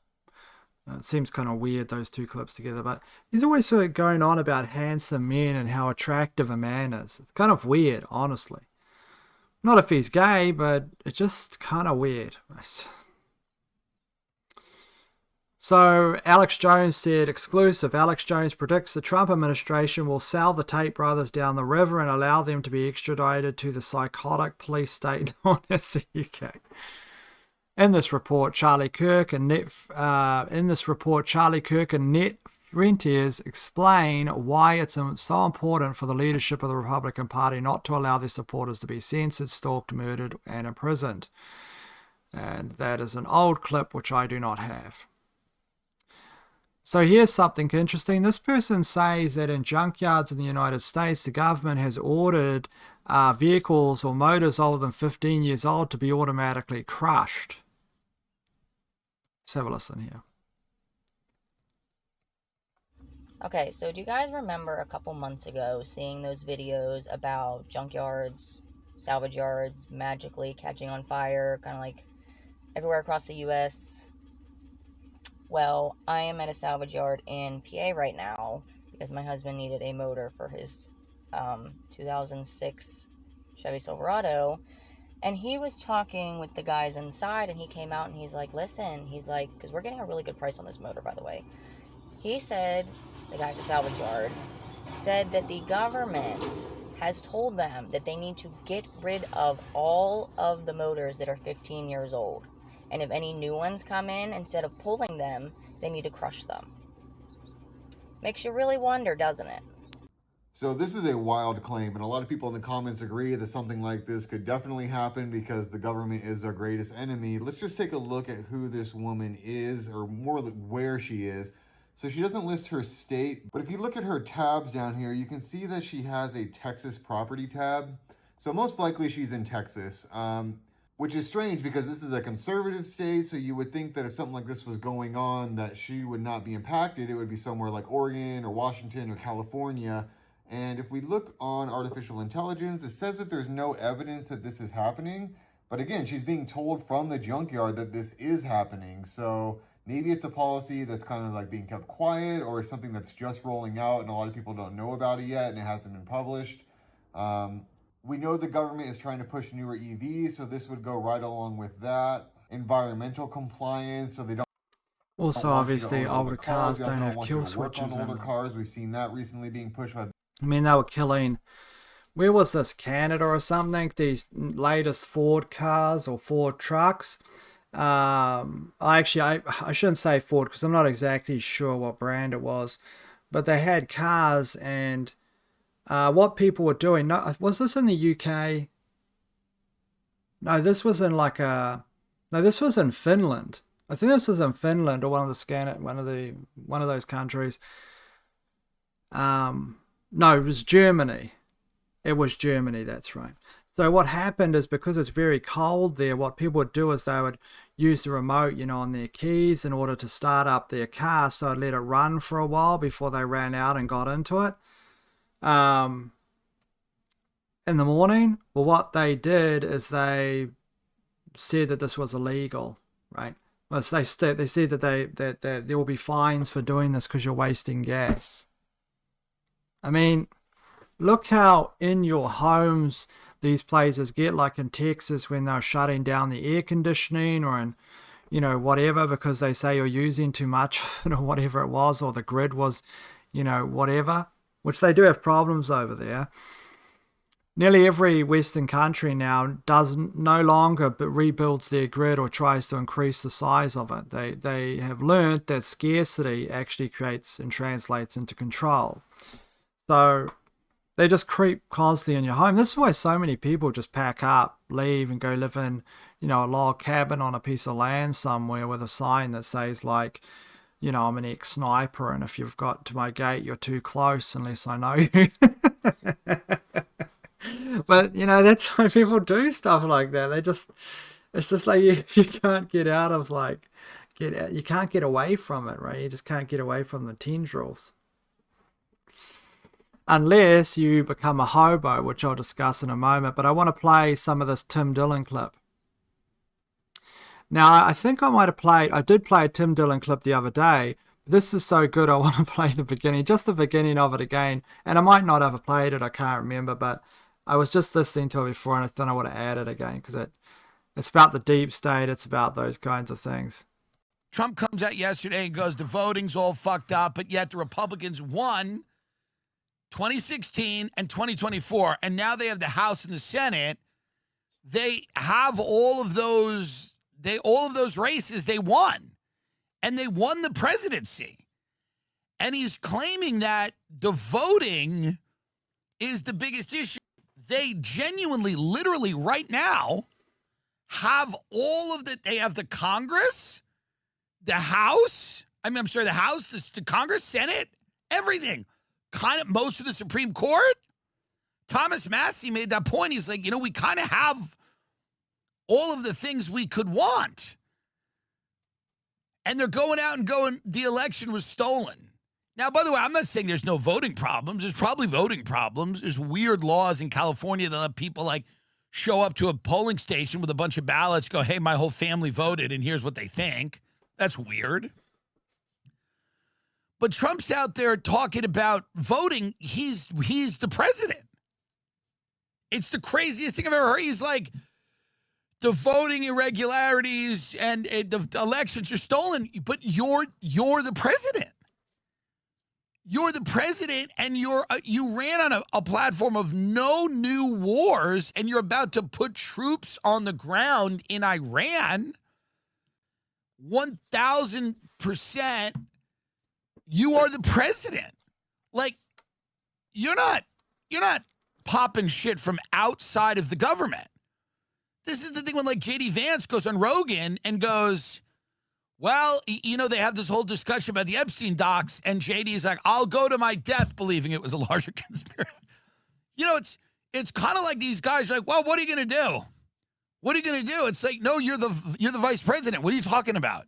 It seems kind of weird, those two clips together, but he's always sort of going on about handsome men and how attractive a man is. It's kind of weird, honestly. Not if he's gay, but it's just kind of weird. So Alex Jones said, exclusive, Alex Jones predicts the Trump administration will sail the Tate brothers down the river and allow them to be extradited to the psychotic police state known as the UK. In this report, Charlie Kirk and Net Frontiers explain why it's so important for the leadership of the Republican Party not to allow their supporters to be censored, stalked, murdered, and imprisoned. And that is an old clip which I do not have. So here's something interesting. This person says that in junkyards in the United States, the government has ordered vehicles or motors older than 15 years old to be automatically crushed. Let's have a listen here. Okay, so do you guys remember a couple months ago seeing those videos about junkyards, salvage yards magically catching on fire, kind of like everywhere across the U.S.? Well, I am at a salvage yard in PA right now because my husband needed a motor for his 2006 Chevy Silverado. And he was talking with the guys inside, and he came out and he's like, listen, he's like, because we're getting a really good price on this motor, by the way. He said, the guy at the salvage yard, said that the government has told them that they need to get rid of all of the motors that are 15 years old. And if any new ones come in, instead of pulling them, they need to crush them. Makes you really wonder, doesn't it? So this is a wild claim, and a lot of people in the comments agree that something like this could definitely happen because the government is our greatest enemy. Let's just take a look at who this woman is, or more where she is. So she doesn't list her state, but if you look at her tabs down here, you can see that she has a Texas property tab. So most likely she's in Texas, which is strange because this is a conservative state. So you would think that if something like this was going on, that she would not be impacted. It would be somewhere like Oregon or Washington or California. And if we look on artificial intelligence, it says that there's no evidence that this is happening. But again, she's being told from the junkyard that this is happening. So maybe it's a policy that's kind of like being kept quiet, or something that's just rolling out and a lot of people don't know about it yet and it hasn't been published. We know the government is trying to push newer EVs, so this would go right along with that. Environmental compliance, so they don't. Also, obviously, older cars don't have kill switches in older them. cars. We've seen that recently being pushed by. I mean, they were killing, where was this, Canada or something? These latest Ford cars or Ford trucks. I shouldn't say Ford because I'm not exactly sure what brand it was, but they had cars, and what people were doing. No, was this in the UK? No, this was in this was in Finland. I think this was in Finland, or one of those countries. No, it was Germany. It was Germany, that's right. So what happened is, because it's very cold there, what people would do is they would use the remote, on their keys in order to start up their car. So I'd let it run for a while before they ran out and got into it. In the morning, well, what they did is they said that this was illegal, right? Well, they said that there will be fines for doing this because you're wasting gas. I mean, look how in your homes these places get, like in Texas when they're shutting down the air conditioning, or in, whatever, because they say you're using too much, or whatever it was, or the grid was, whatever, which they do have problems over there. Nearly every Western country now no longer but rebuilds their grid or tries to increase the size of it. They have learned that scarcity actually creates and translates into control. So they just creep constantly in your home. This is why so many people just pack up, leave, and go live in, a log cabin on a piece of land somewhere with a sign that says, like, I'm an ex-sniper, and if you've got to my gate, you're too close unless I know you. But, that's why people do stuff like that. It's just like you can't get out of, you can't get away from it, right? You just can't get away from the tendrils. Unless you become a hobo, which I'll discuss in a moment. But I want to play some of this Tim Dillon clip. Now, I think I did play a Tim Dillon clip the other day. This is so good, I want to play the beginning of it again. And I might not have played it, I can't remember. But I was just listening to it before, and I thought I would have added it again, because it's about the deep state. It's about those kinds of things. Trump comes out yesterday and goes, the voting's all fucked up, but yet the Republicans won 2016 and 2024, and now they have the House and the Senate. They have all of those races they won, and they won the presidency. And he's claiming that the voting is the biggest issue. They genuinely, literally right now have they have the Congress, the House, the House, the Congress, Senate, everything. Kind of most of the Supreme Court. Thomas Massey made that point. He's like, we kind of have all of the things we could want. And they're going out and going, the election was stolen. Now, by the way, I'm not saying there's no voting problems. There's probably voting problems. There's weird laws in California that let people show up to a polling station with a bunch of ballots, go, hey, my whole family voted, and here's what they think. That's weird. But Trump's out there talking about voting. He's the president. It's the craziest thing I've ever heard. He's like, the voting irregularities and the elections are stolen, but you're the president. You're the president, and you ran on a platform of no new wars, and you're about to put troops on the ground in Iran. 1000%, you are the president. Like, you're not popping shit from outside of the government. This is the thing when like JD Vance goes on Rogan and goes, well, you know, they have this whole discussion about the Epstein docs, and JD's like, I'll go to my death believing it was a larger conspiracy. You know, it's kind of like these guys are like, well, what are you going to do? What are you going to do? It's like, no, you're the vice president. What are you talking about?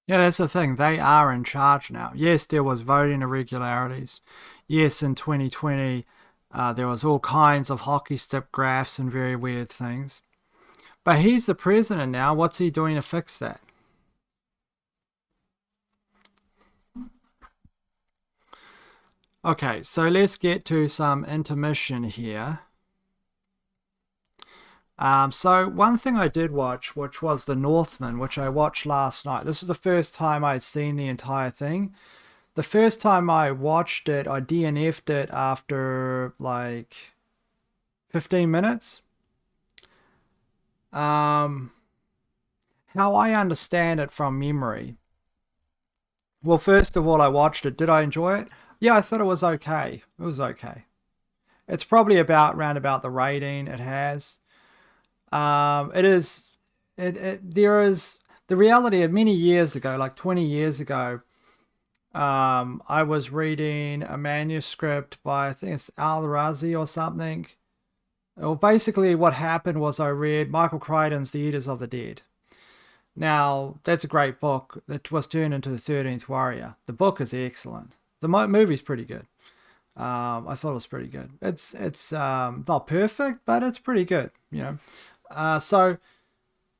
Yeah, that's the thing. They are in charge now. Yes, there was voting irregularities. Yes, in 2020, there was all kinds of hockey stick graphs and very weird things. But he's the president now. What's he doing to fix that? Okay, so let's get to some intermission here. So one thing I did watch, which was The Northman, which I watched last night. This is the first time I'd seen the entire thing. The first time I watched it, I DNF'd it after like 15 minutes. How I understand it from memory. Well, first of all, I watched it. Did I enjoy it? Yeah, I thought it was okay. It was okay. It's probably round about the rating it has. There is the reality of many years ago, like 20 years ago, I was reading a manuscript by, I think it's Al-Razi or something. Well, basically what happened was I read Michael Crichton's The Eaters of the Dead. Now, that's a great book that was turned into The 13th Warrior. The book is excellent. The movie's pretty good. I thought it was pretty good. It's not perfect, but it's pretty good, you know. So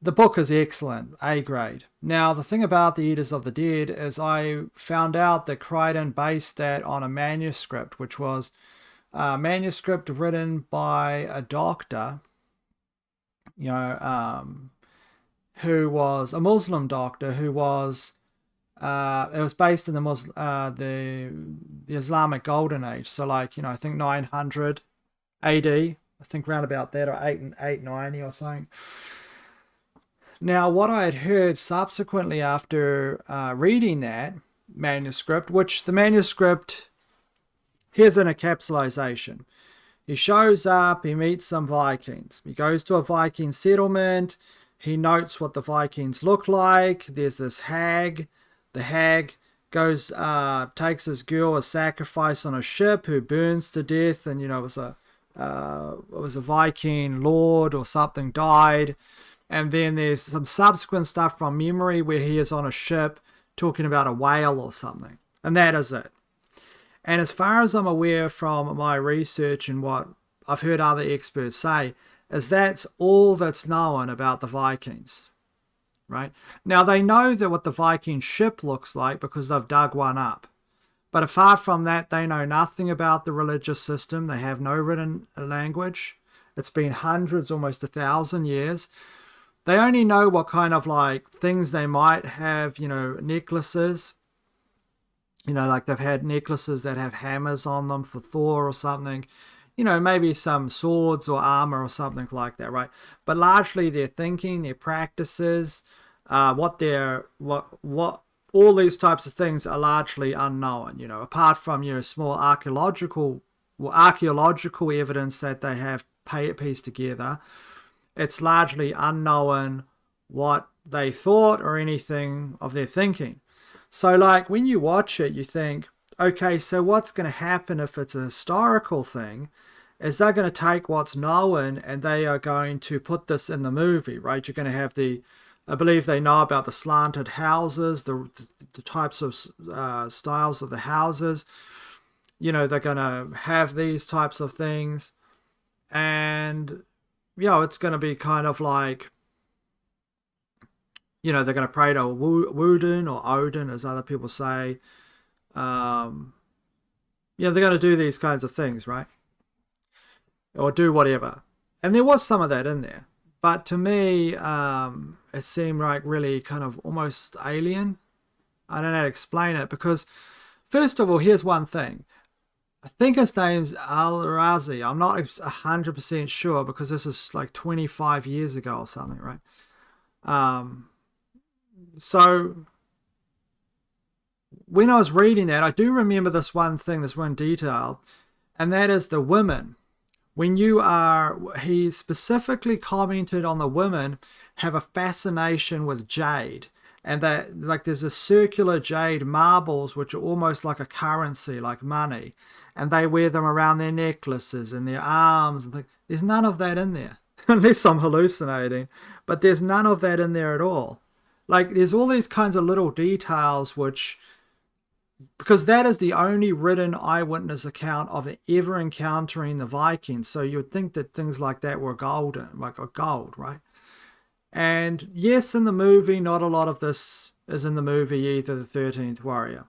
the book is excellent, A grade. Now, the thing about The Eaters of the Dead is I found out that Crichton based that on a manuscript, which was a manuscript written by a doctor, you know, who was a Muslim doctor who was, it was based in the Islamic Golden Age. So like, you know, I think 900 AD, I think round about that, or 890 or something. Now, what I had heard subsequently after reading that manuscript, which the manuscript, here's an encapsulation. He shows up, he meets some Vikings. He goes to a Viking settlement. He notes what the Vikings look like. There's this hag. The hag goes, takes his girl as sacrifice on a ship who burns to death. And, you know, it was a Viking lord or something died. And then there's some subsequent stuff from memory where he is on a ship talking about a whale or something. And that is it. And as far as I'm aware from my research and what I've heard other experts say, is that's all that's known about the Vikings, right? Now, they know that what the Viking ship looks like because they've dug one up. But apart from that, they know nothing about the religious system. They have no written language. It's been hundreds, almost 1,000 years. They only know what kind of like things they might have, you know, necklaces. You know, like they've had necklaces that have hammers on them for Thor or something. You know, maybe some swords or armor or something like that, right? But largely their thinking, their practices, all these types of things are largely unknown, you know, apart from, you know, small archaeological evidence that they have pieced together. It's largely unknown what they thought or anything of their thinking. So like when you watch it, you think, okay, so what's going to happen if it's a historical thing is they're going to take what's known and they are going to put this in the movie, right? You're going to have I believe they know about the slanted houses, the types of styles of the houses. You know, they're going to have these types of things. And, you know, it's going to be kind of like, you know, they're going to pray to Woden or Odin, as other people say. Yeah, they're going to do these kinds of things, right? Or do whatever. And there was some of that in there. But to me, it seemed like really kind of almost alien. I don't know how to explain it because, first of all, here's one thing. I think his name's Al-Razi. I'm not 100% sure because this is like 25 years ago or something, right? So when I was reading that, I do remember this one thing, this one detail, and that is the women. When he specifically commented on the women have a fascination with jade, and that like there's a circular jade marbles which are almost like a currency, like money, and they wear them around their necklaces and their arms and there's none of that in there. Unless I'm hallucinating, but there's none of that in there at all. Like there's all these kinds of little details which, because that is the only written eyewitness account of ever encountering the Vikings, so you would think that things like that were golden, like a gold, right? And yes, in the movie, not a lot of this is in the movie either, The 13th Warrior.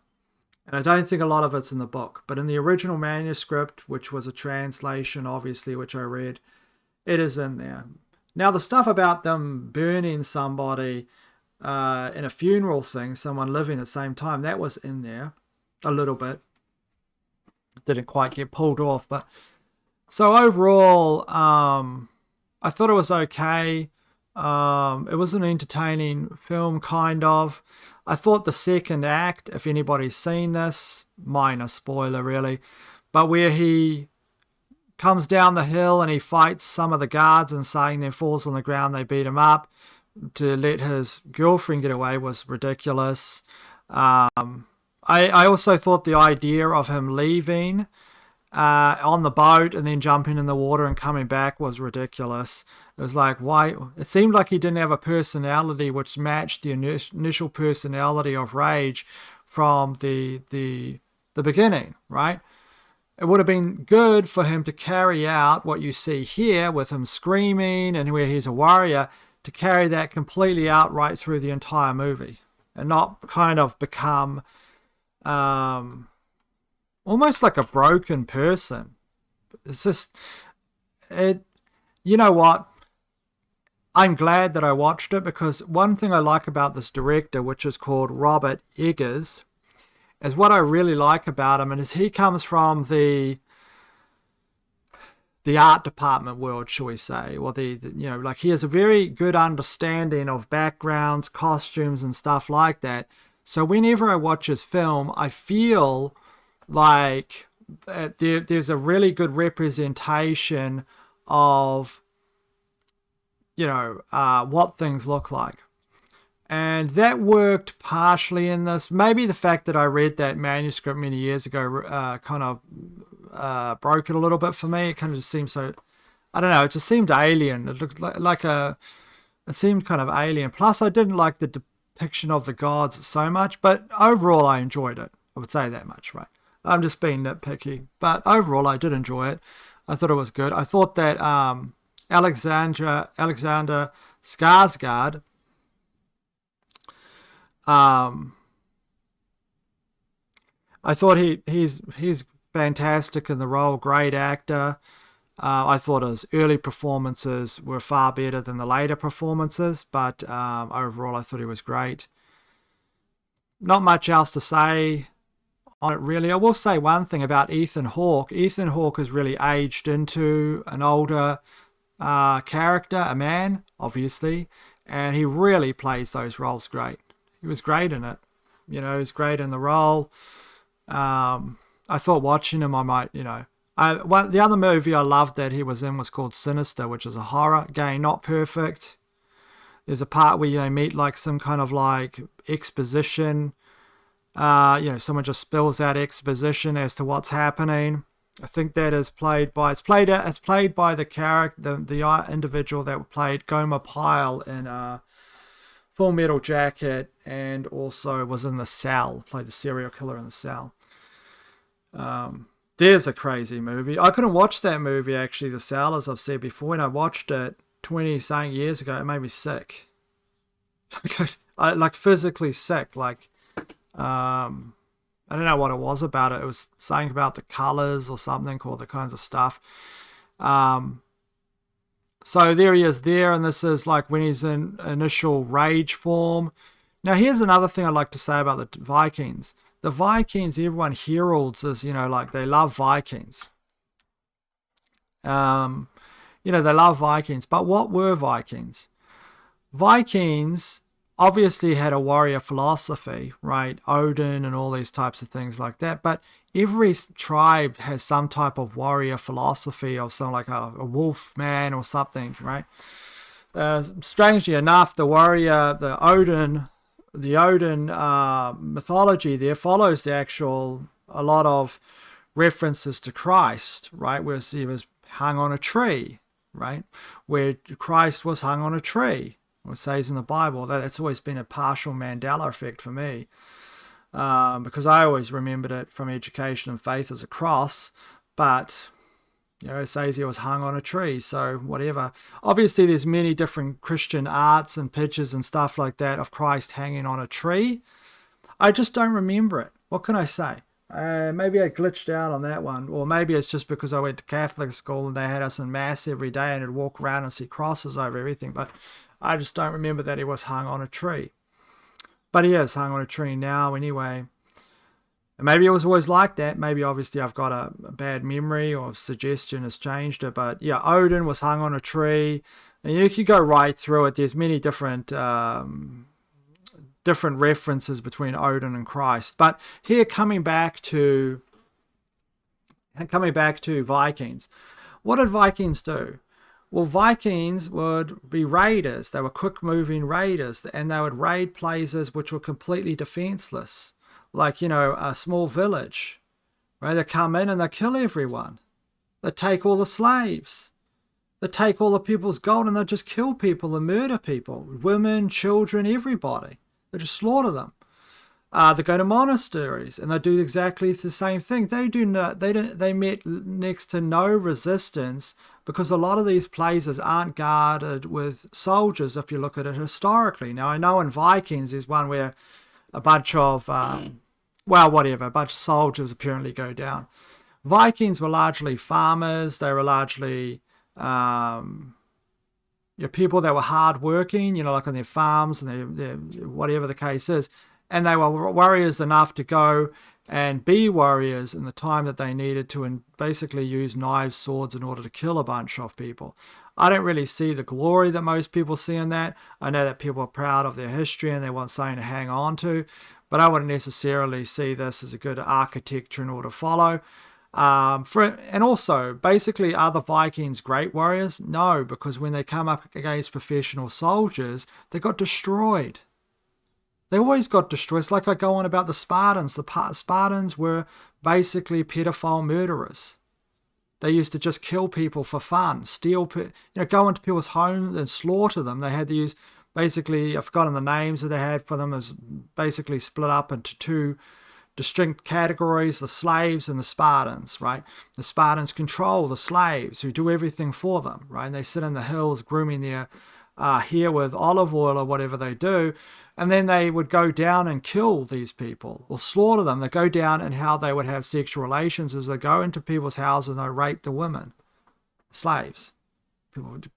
And I don't think a lot of it's in the book. But in the original manuscript, which was a translation, obviously, which I read, it is in there. Now, the stuff about them burning somebody in a funeral thing, someone living at the same time, that was in there a little bit. It didn't quite get pulled off. But so overall, I thought it was okay. It was an entertaining film, kind of. I thought the second act, if anybody's seen this, minor spoiler really, but where he comes down the hill and he fights some of the guards and saying then falls on the ground, they beat him up to let his girlfriend get away, was ridiculous. I also thought the idea of him leaving on the boat and then jumping in the water and coming back was ridiculous. It was like, why? It seemed like he didn't have a personality which matched the initial personality of Rage from the beginning, right? It would have been good for him to carry out what you see here with him screaming and where he's a warrior, to carry that completely out right through the entire movie and not kind of become almost like a broken person. It's just, you know what? I'm glad that I watched it, because one thing I like about this director, which is called Robert Eggers, is what I really like about him, and is he comes from the art department world, shall we say, or like he has a very good understanding of backgrounds, costumes, and stuff like that. So whenever I watch his film, I feel like there's a really good representation of what things look like. And that worked partially in this. Maybe the fact that I read that manuscript many years ago kind of broke it a little bit for me. It kind of just seemed so, I don't know, it just seemed alien. It looked it seemed kind of alien. Plus, I didn't like the depiction of the gods so much, but overall I enjoyed it. I would say that much, right? I'm just being nitpicky. But overall I did enjoy it. I thought it was good. I thought that Alexander Skarsgård, I thought he's fantastic in the role, great actor. I thought his early performances were far better than the later performances, but overall I thought he was great. Not much else to say on it really. I will say one thing about Ethan Hawke. Ethan Hawke has really aged into an older character, a man, obviously, and he really plays those roles great. He was great in it. He was great in the role. I thought watching him, I might, the other movie I loved that he was in was called Sinister, which is a horror. Again, not perfect. There's a part where you meet like some kind of like exposition. Someone just spills out exposition as to what's happening. I think that is played by the character, the individual that played Gomer Pyle in Full Metal Jacket, and also was in The Cell, played the serial killer in The Cell. There's a crazy movie. I couldn't watch that movie, actually, The Cell, as I've said before. When I watched it 20-something years ago, it made me sick. Like physically sick. Like, I don't know what it was about it. It was saying about the colors or something, all the kinds of stuff. So there he is there, and this is like when he's in initial rage form. Now, here's another thing I'd like to say about the Vikings. The Vikings, everyone heralds as, like they love Vikings. They love Vikings. But what were Vikings? Vikings obviously had a warrior philosophy, right? Odin and all these types of things like that. But every tribe has some type of warrior philosophy of some like a wolf man or something, right? Strangely enough, the warrior, the Odin mythology there follows a lot of references to Christ, right? Where he was hung on a tree, right? Where Christ was hung on a tree. It says in the Bible. That's always been a partial Mandela effect for me, because I always remembered it from education and faith as a cross, but it says he was hung on a tree, so whatever. Obviously, there's many different Christian arts and pictures and stuff like that of Christ hanging on a tree. I just don't remember it. What can I say? Maybe I glitched out on that one, or maybe it's just because I went to Catholic school and they had us in mass every day and I'd walk around and see crosses over everything, but I just don't remember that he was hung on a tree. But he is hung on a tree now anyway. And maybe it was always like that. Maybe obviously I've got a bad memory or suggestion has changed it. But yeah, Odin was hung on a tree. And you could go right through it. There's many different references between Odin and Christ. But here coming back to Vikings. What did Vikings do? Well, Vikings would be raiders. They were quick-moving raiders, and they would raid places which were completely defenseless, like, a small village, right? They come in and they kill everyone. They take all the slaves. They take all the people's gold and they just kill people and murder people, women, children, everybody. They just slaughter them. They go to monasteries and they do exactly the same thing. They met next to no resistance, because a lot of these places aren't guarded with soldiers if you look at it historically. Now, I know in Vikings there's one where a bunch of, a bunch of soldiers apparently go down. Vikings were largely farmers. They were largely people that were hardworking, like on their farms and their whatever the case is. And they were warriors enough to go and be warriors in the time that they needed to, and basically use knives, swords in order to kill a bunch of people. I don't really see the glory that most people see in that. I know that people are proud of their history and they want something to hang on to, but I wouldn't necessarily see this as a good architecture in order to follow. And also, basically, are the Vikings great warriors? No, because when they come up against professional soldiers, they got destroyed. They always got destroyed. It's like I go on about the Spartans. The Spartans were basically pedophile murderers. They used to just kill people for fun, go into people's homes and slaughter them. They had to use, basically, I've forgotten the names that they had for them, as basically split up into two distinct categories, the slaves and the Spartans, right? The Spartans control the slaves who do everything for them, right? And they sit in the hills grooming their hair with olive oil or whatever they do. And then they would go down and kill these people or slaughter them. They go down and how they would have sexual relations is they go into people's houses and they rape the women, slaves. People would,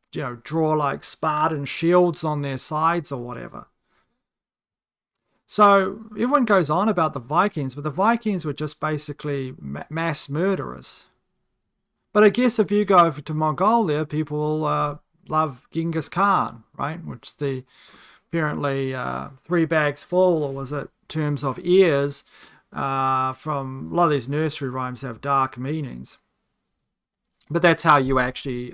draw like Spartan shields on their sides or whatever. So everyone goes on about the Vikings, but the Vikings were just basically mass murderers. But I guess if you go over to Mongolia, people love Genghis Khan, right? Which apparently 3 bags full, or was it terms of ears, from a lot of these nursery rhymes have dark meanings. But that's how you actually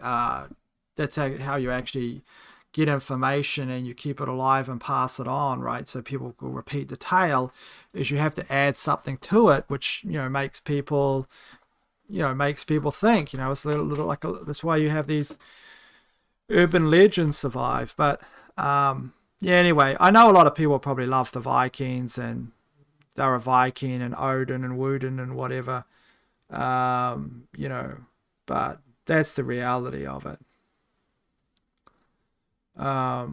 get information and you keep it alive and pass it on, right? So people will repeat the tale, is you have to add something to it, which, makes people think, it's a little like, that's why you have these urban legends survive. But, anyway, I know a lot of people probably love the Vikings and they're a Viking and Odin and Woden and whatever, but that's the reality of it. I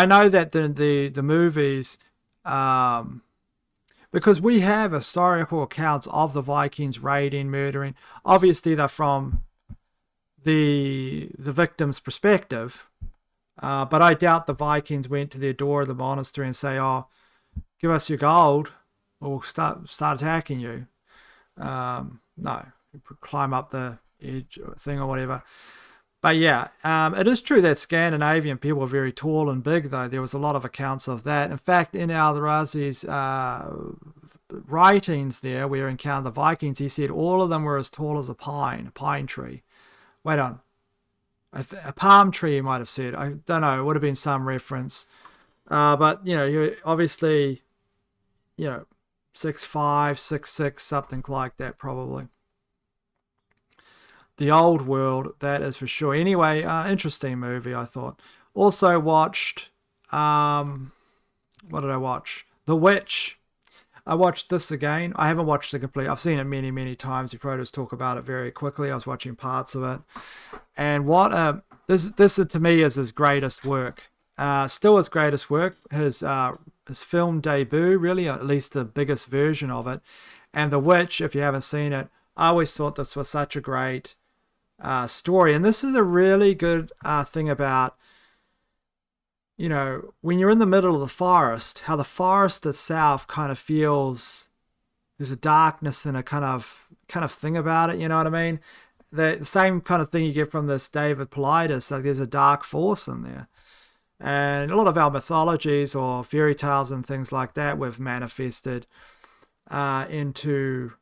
know that the movies, because we have historical accounts of the Vikings raiding, murdering. Obviously, they're from the victim's perspective, but I doubt the Vikings went to their door of the monastery and say, "Oh, give us your gold, or we'll start attacking you." No, climb up the edge thing or whatever. But yeah, it is true that Scandinavian people are very tall and big, though. There was a lot of accounts of that. In fact, in Al-Razi's writings there, where he encountered the Vikings, he said all of them were as tall as a pine tree. Wait on. A palm tree, he might have said. I don't know. It would have been some reference. But, you obviously, 6'5", 6'6", something like that, probably. The Old World, that is for sure. Anyway, interesting movie, I thought. Also watched, what did I watch? The Witch. I watched this again. I haven't watched it complete. I've seen it many, many times. You've heard us talk about it very quickly. I was watching parts of it. And this to me is his greatest work. Still his greatest work. His film debut, really, at least the biggest version of it. And The Witch, if you haven't seen it, I always thought this was such a great story. And this is a really good thing about, when you're in the middle of the forest, how the forest itself kind of feels, there's a darkness and a kind of thing about it, you know what I mean? The same kind of thing you get from this David Paulides, like there's a dark force in there. And a lot of our mythologies or fairy tales and things like that we've manifested into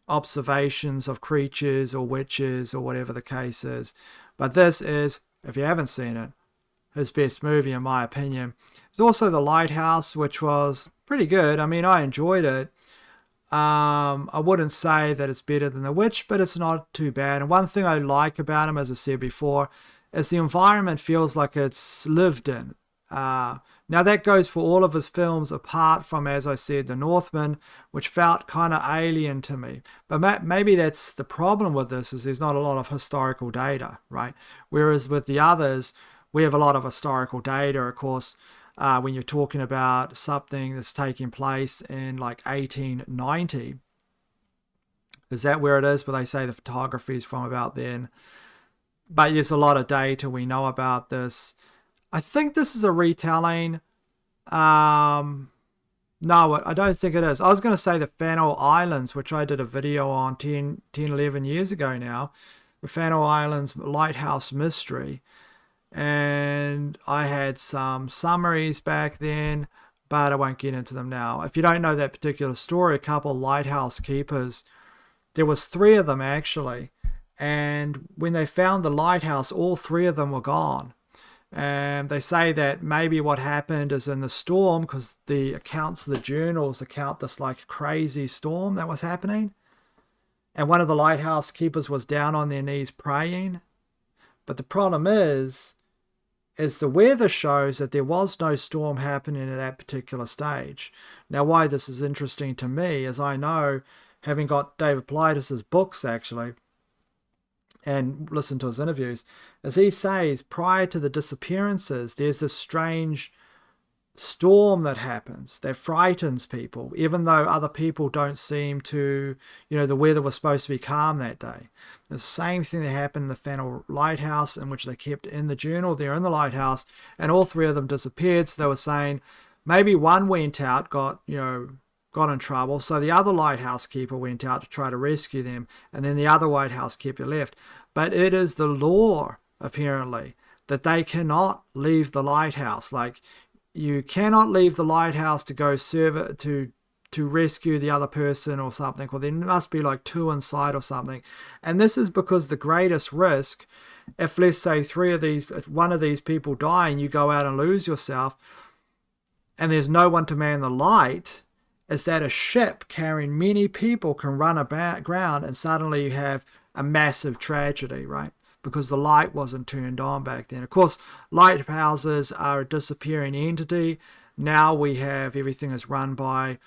observations of creatures or witches or whatever the case is. But this is, if you haven't seen it, his best movie in my opinion. There's also The Lighthouse, which was pretty good. I mean, I enjoyed it. I wouldn't say that it's better than The Witch, but it's not too bad. And one thing I like about him, as I said before, is the environment feels like it's lived in. Now that goes for all of his films apart from, as I said, The Northman, which felt kind of alien to me. But maybe that's the problem with this, is there's not a lot of historical data, right? Whereas with the others, we have a lot of historical data, of course, when you're talking about something that's taking place in like 1890. Is that where it is? But they say the photography is from about then. But there's a lot of data we know about this. I think this is a retelling. No, I don't think it is. I was going to say the Fennel Islands, which I did a video on 10, 11 years ago now. The Fennel Islands Lighthouse Mystery. And I had some summaries back then, but I won't get into them now. If you don't know that particular story, a couple of lighthouse keepers, there was 3 of them actually. And when they found the lighthouse, all 3 of them were gone. And they say that maybe what happened is in the storm, because the accounts of the journals account this like crazy storm that was happening. And one of the lighthouse keepers was down on their knees praying. But the problem is the weather shows that there was no storm happening at that particular stage. Now, why this is interesting to me is I know, having got David Paulides' books actually, and listened to his interviews, as he says, prior to the disappearances, there's this strange storm that happens that frightens people, even though other people don't seem to, the weather was supposed to be calm that day. The same thing that happened in the Fennel Lighthouse, in which they kept in the journal there in the lighthouse, and all 3 of them disappeared. So they were saying maybe one went out, got in trouble, so the other lighthouse keeper went out to try to rescue them, and then the other lighthouse keeper left. But it is the law, apparently, that they cannot leave the lighthouse. Like, you cannot leave the lighthouse to go serve it, to rescue the other person or something, or there must be like 2 inside or something. And this is because the greatest risk, if let's say one of these people die and you go out and lose yourself, and there's no one to man the light, is that a ship carrying many people can run aground, and suddenly you have a massive tragedy, right? Because the light wasn't turned on back then. Of course, lighthouses are a disappearing entity. Now we have everything is run by,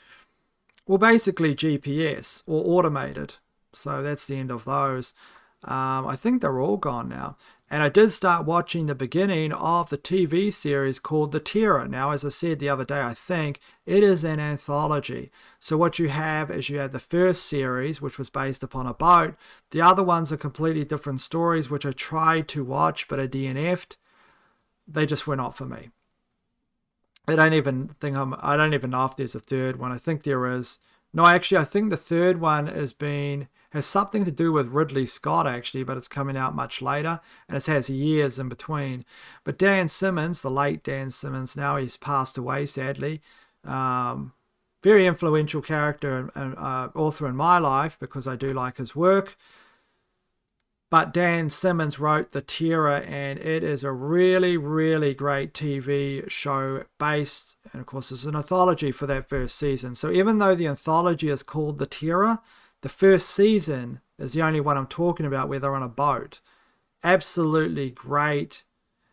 well, basically GPS or automated. So that's the end of those. I think they're all gone now. And I did start watching the beginning of the TV series called The Terror. Now, as I said the other day, I think it is an anthology. So what you have is you have the first series, which was based upon a boat. The other ones are completely different stories, which I tried to watch, but I DNF'd. They just were not for me. I don't even know if there's a third one. I think there is. No, actually, I think the third one is being Has something to do with Ridley Scott, actually, but it's coming out much later, and it has years in between. But Dan Simmons, the late Dan Simmons, now he's passed away, sadly. Very influential character and author in my life because I do like his work. But Dan Simmons wrote The Terror, and it is a really, really great TV show based, and of course, it's an anthology for that first season. So even though the anthology is called The Terror, the first season is the only one I'm talking about where they're on a boat. Absolutely great.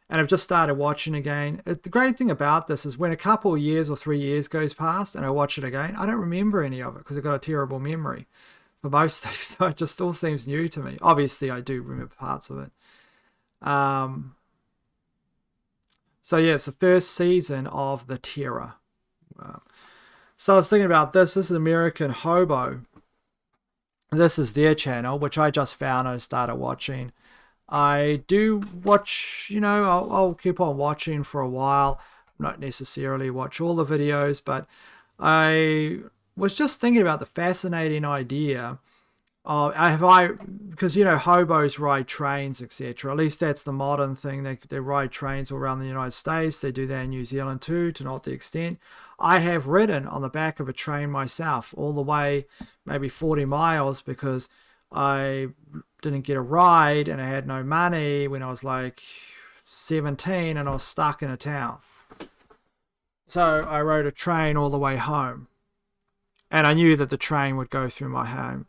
And I've just started watching again. The great thing about this is when a couple of years or 3 years goes past and I watch it again, I don't remember any of it because I've got a terrible memory for most things. So it just all seems new to me. Obviously, I do remember parts of it. So yeah, it's the first season of The Terror. So I was thinking about this. This is American Hobo. This is their channel, which I just found and started watching. I do watch, I'll keep on watching for a while. Not necessarily watch all the videos, but I was just thinking about the fascinating idea of, because, hobos ride trains, etc. At least that's the modern thing. They ride trains all around the United States. They do that in New Zealand too, to not the extent. I have ridden on the back of a train myself all the way, maybe 40 miles, because I didn't get a ride and I had no money when I was like 17 and I was stuck in a town. So I rode a train all the way home. And I knew that the train would go through my home.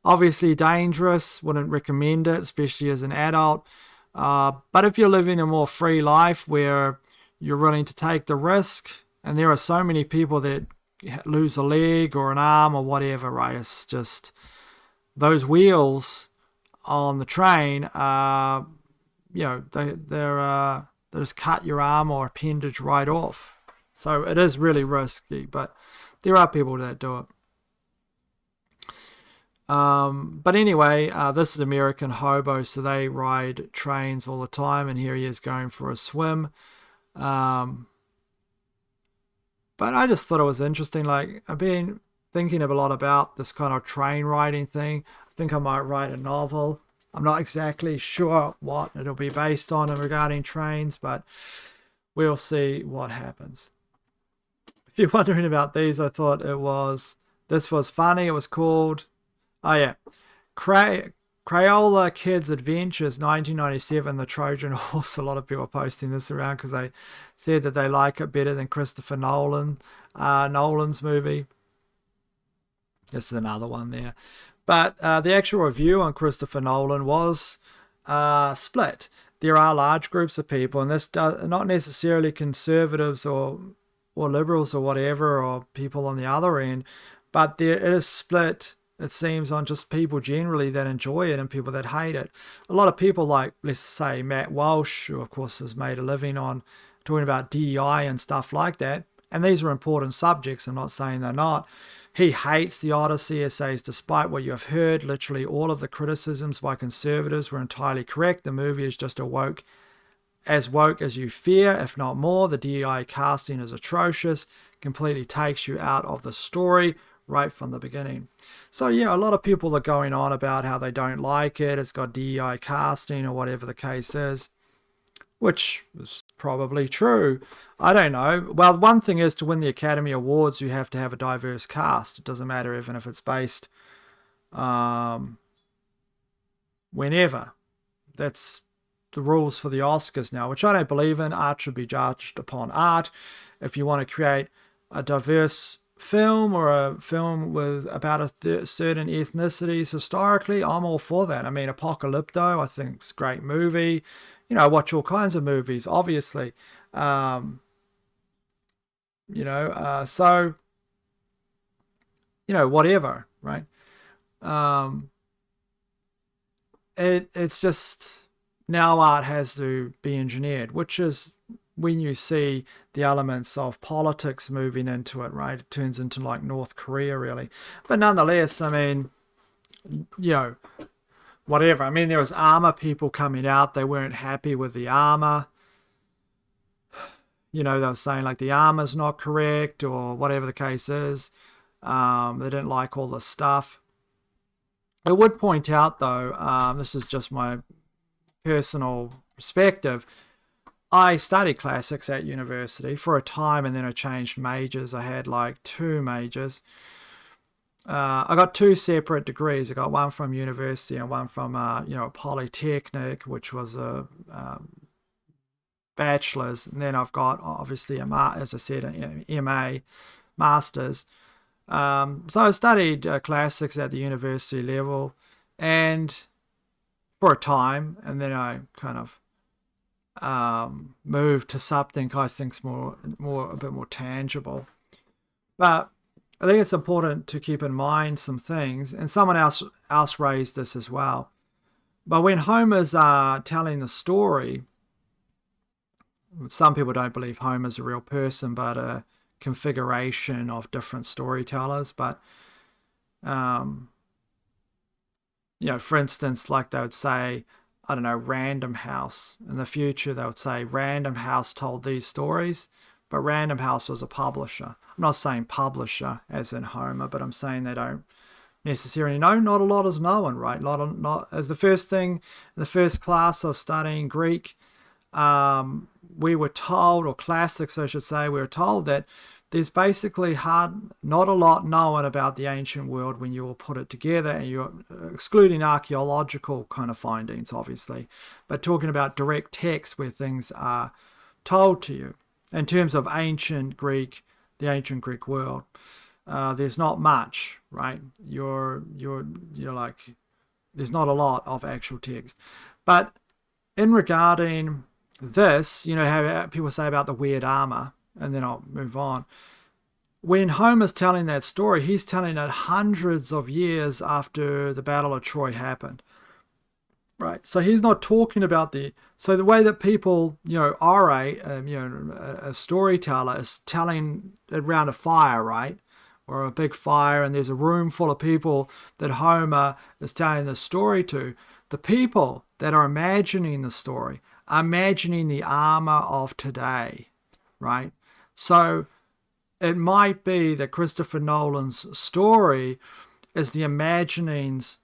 Obviously dangerous, wouldn't recommend it, especially as an adult. But if you're living a more free life where you're willing to take the risk, and there are so many people that lose a leg or an arm or whatever, right? It's just those wheels on the train, they just cut your arm or appendage right off. So it is really risky, but there are people that do it. But anyway, this is American Hobo, so they ride trains all the time, and here he is going for a swim. But I just thought it was interesting. Like, I've been thinking a lot about this kind of train riding thing. I think I might write a novel. I'm not exactly sure what it'll be based on regarding trains, but we'll see what happens. If you're wondering about these, I thought this was funny. It was called, Crayola Kids Adventures 1997, The Trojan Horse. A lot of people are posting this around because they said that they like it better than Christopher Nolan's movie. This is another one there. But the actual review on Christopher Nolan was split. There are large groups of people, and this not necessarily conservatives or liberals or whatever, or people on the other end, but it is split, it seems, on just people generally that enjoy it and people that hate it. A lot of people like, let's say, Matt Walsh, who of course has made a living on talking about DEI and stuff like that, and these are important subjects, I'm not saying they're not. He hates the Odyssey. He says, despite what you have heard, literally all of the criticisms by conservatives were entirely correct. The movie is just woke as you fear, if not more. The DEI casting is atrocious, completely takes you out of the story right from the beginning. So yeah, a lot of people are going on about how they don't like it. It's got DEI casting or whatever the case is, which is probably true. I don't know. Well, one thing is, to win the Academy Awards, you have to have a diverse cast. It doesn't matter even if it's based whenever. That's the rules for the Oscars now, which I don't believe in. Art should be judged upon art. If you want to create a diverse film or a film with about a certain ethnicities historically, I'm all for that. I mean, Apocalypto, I think it's a great movie. I watch all kinds of movies, obviously. So, whatever, right? It's just, now art has to be engineered, which is when you see the elements of politics moving into it, right? It turns into like North Korea, really. But nonetheless, I mean, whatever. I mean, there was armor people coming out. They weren't happy with the armor. They were saying like the armor's not correct or whatever the case is. They didn't like all the stuff. I would point out, though, this is just my personal perspective. I studied classics at university for a time, and then I changed majors. I had like 2 majors. I got 2 separate degrees. I got one from university and one from Polytechnic, which was a bachelor's. And then I've got obviously as I said, an MA, master's. So I studied classics at the university level, and for a time, and then I kind of moved to something I think's a bit more tangible. But I think it's important to keep in mind some things, and someone else raised this as well. But when Homer's telling the story, some people don't believe Homer's a real person, but a configuration of different storytellers. But for instance, like they would say, I don't know, Random House. In the future, they would say Random House told these stories, but Random House was a publisher. I'm not saying publisher as in Homer, but I'm saying they don't necessarily know. Not a lot is known, right? As the first thing in the first class of studying Greek, we were told, or classics I should say, we were told that there's basically not a lot known about the ancient world when you all put it together, and you're excluding archaeological kind of findings, obviously, but talking about direct texts where things are told to you. In terms of the ancient Greek world, there's not much, right? You're like, there's not a lot of actual text. But in regarding this, how people say about the weird armor, and then I'll move on. When Homer's telling that story, he's telling it hundreds of years after the Battle of Troy happened. Right, so he's not talking about the way that people, a storyteller is telling it around a fire, right, or a big fire, and there's a room full of people that Homer is telling the story to. The people that are imagining the story are imagining the armor of today, right? So it might be that Christopher Nolan's story is the imaginings.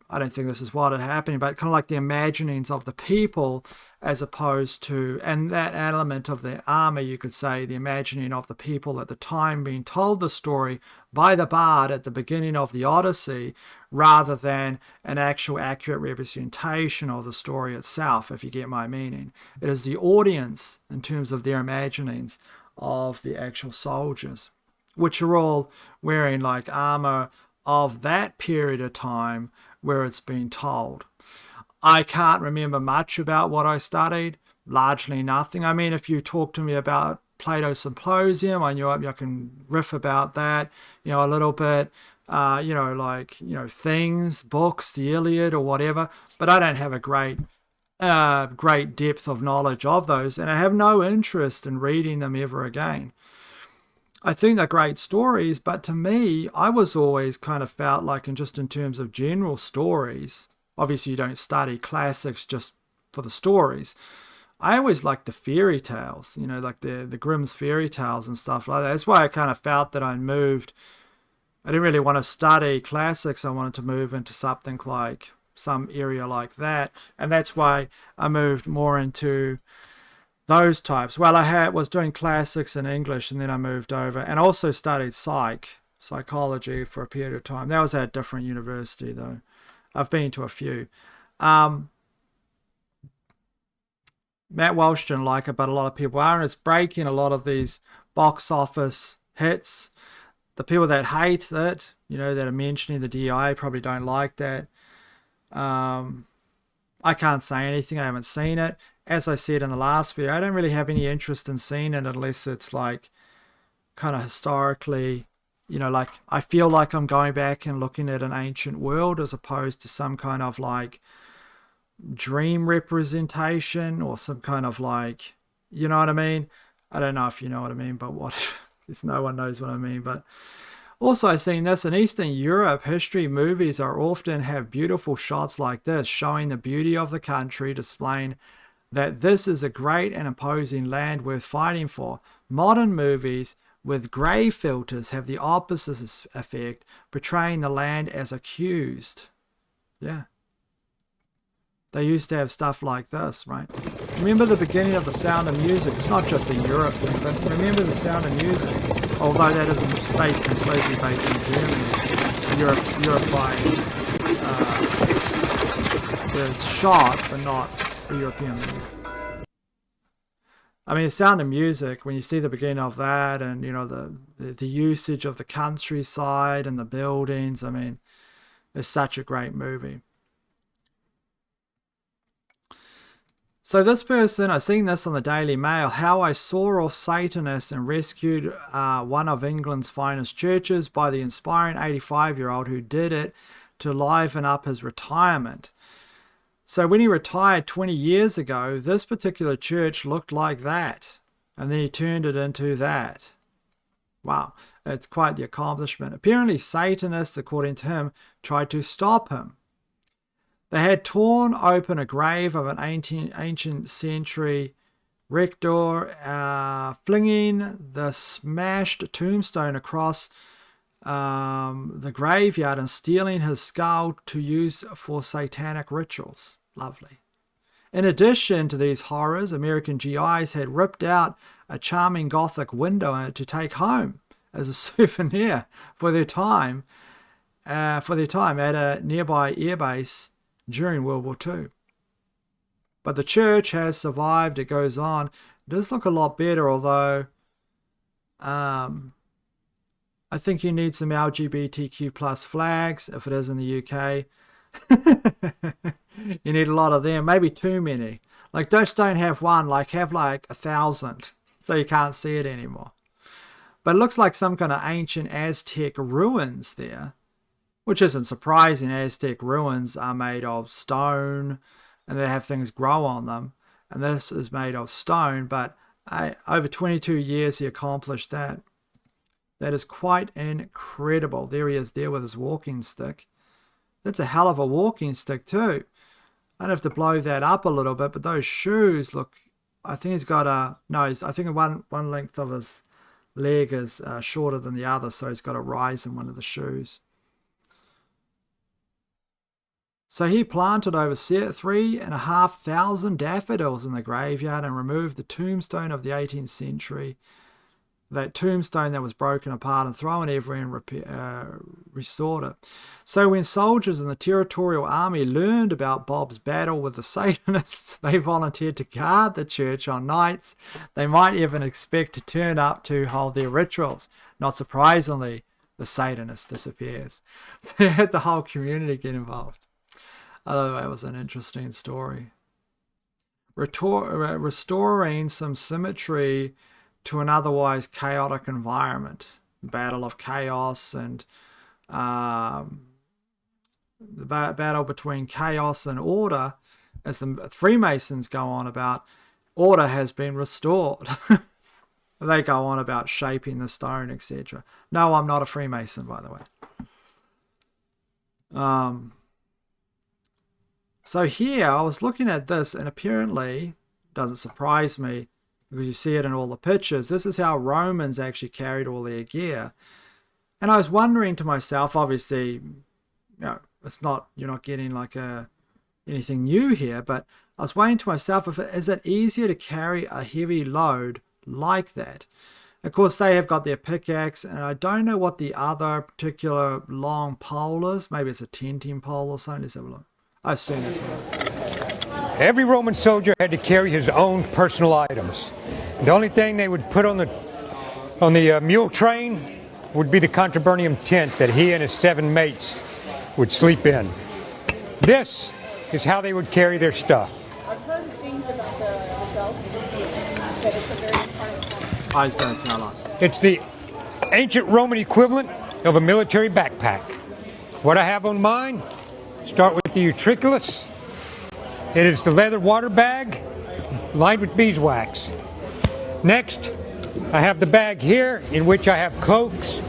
I don't think this is what had happened, but kind of like the imaginings of the people, as opposed to, and that element of the armor, you could say, the imagining of the people at the time being told the story by the bard at the beginning of the Odyssey, rather than an actual accurate representation of the story itself, if you get my meaning. It is the audience, in terms of their imaginings of the actual soldiers, which are all wearing like armor of that period of time where it's been told. I can't remember much about what I studied, largely nothing. I mean, if you talk to me about Plato's Symposium, I can riff about that, a little bit, things, books, the Iliad or whatever, but I don't have a great depth of knowledge of those, and I have no interest in reading them ever again. I think they're great stories, but to me, I was always kind of felt like, in terms of general stories, obviously you don't study classics just for the stories. I always liked the fairy tales, like the Grimm's fairy tales and stuff like that. That's why I kind of felt that I didn't really want to study classics. I wanted to move into something like some area like that. And that's why I moved more into those types. Well, I was doing classics in English, and then I moved over and also studied psychology for a period of time. That was at a different university, though. I've been to a few. Matt Walsh didn't like it, but a lot of people are, and it's breaking a lot of these box office hits. The people that hate it, that are mentioning the DI, probably don't like that. I can't say anything. I haven't seen it. As I said in the last video, I don't really have any interest in seeing it unless it's like kind of historically, like I feel like I'm going back and looking at an ancient world, as opposed to some kind of like dream representation or some kind of like, you know what I mean? I don't know if you know what I mean, but no one knows what I mean. But also, I've seen this in Eastern Europe. History movies often have beautiful shots like this, showing the beauty of the country, displaying that this is a great and imposing land worth fighting for. Modern movies with grey filters have the opposite effect, portraying the land as accused. Yeah. They used to have stuff like this, right? Remember the beginning of The Sound of Music? It's not just a Europe thing, but remember The Sound of Music? Although that isn't supposed to be based in Germany. Europe by where it's shot, but not the European movie. I mean, The Sound of Music, when you see the beginning of that and, you know, the usage of the countryside and the buildings, I mean, it's such a great movie. So this person, I've seen this on the Daily Mail, how I saw off Satanists and rescued one of England's finest churches by the inspiring 85-year-old who did it to liven up his retirement. So when he retired 20 years ago, this particular church looked like that. And then he turned it into that. Wow, it's quite the accomplishment. Apparently Satanists, according to him, tried to stop him. They had torn open a grave of an ancient century rector, flinging the smashed tombstone across the graveyard and stealing his skull to use for satanic rituals. Lovely. In addition to these horrors, American GIs had ripped out a charming Gothic window to take home as a souvenir for their time at a nearby airbase during World War II. But the church has survived, it goes on. It does look a lot better, although I think you need some LGBTQ plus flags if it is in the UK. You need a lot of them, maybe too many. Like, don't have one, like have like 1,000 so you can't see it anymore. But it looks like some kind of ancient Aztec ruins there, which isn't surprising. Aztec ruins are made of stone and they have things grow on them. And this is made of stone, but over 22 years he accomplished that. That is quite incredible. There he is there with his walking stick. That's a hell of a walking stick too. I'd have to blow that up a little bit, but those shoes look, I think he's got I think one length of his leg is shorter than the other, so he's got a rise in one of the shoes. So he planted over 3,500 daffodils in the graveyard and removed the tombstone of the 18th century. That tombstone that was broken apart and thrown everywhere and restored it. So when soldiers in the Territorial Army learned about Bob's battle with the Satanists, they volunteered to guard the church on nights they might even expect to turn up to hold their rituals. Not surprisingly, the Satanist disappears. They had the whole community get involved. I thought that was an interesting story. Restoring some symmetry to an otherwise chaotic environment. Battle of chaos and the battle between chaos and order, as the Freemasons go on about, order has been restored. They go on about shaping the stone, etc. No, I'm not a Freemason, by the way. So here, I was looking at this, and apparently, doesn't surprise me, because you see it in all the pictures, this is how Romans actually carried all their gear. And I was wondering to myself, obviously, you know, it's not, you're not getting like anything new here, but I was wondering to myself, is it easier to carry a heavy load like that? Of course, they have got their pickaxe, and I don't know what the other particular long pole is. Maybe it's a 10-10 pole or something. Let's have a look. I assume that's what it is. Every Roman soldier had to carry his own personal items. The only thing they would put on the mule train would be the contubernium tent that he and his 7 mates would sleep in. This is how they would carry their stuff. I've heard things about the belt, that it's a very important thing. I was going to tell us. It's the ancient Roman equivalent of a military backpack. What I have on mine, start with the utriculus. It is the leather water bag lined with beeswax. Next, I have the bag here in which I have cloaks,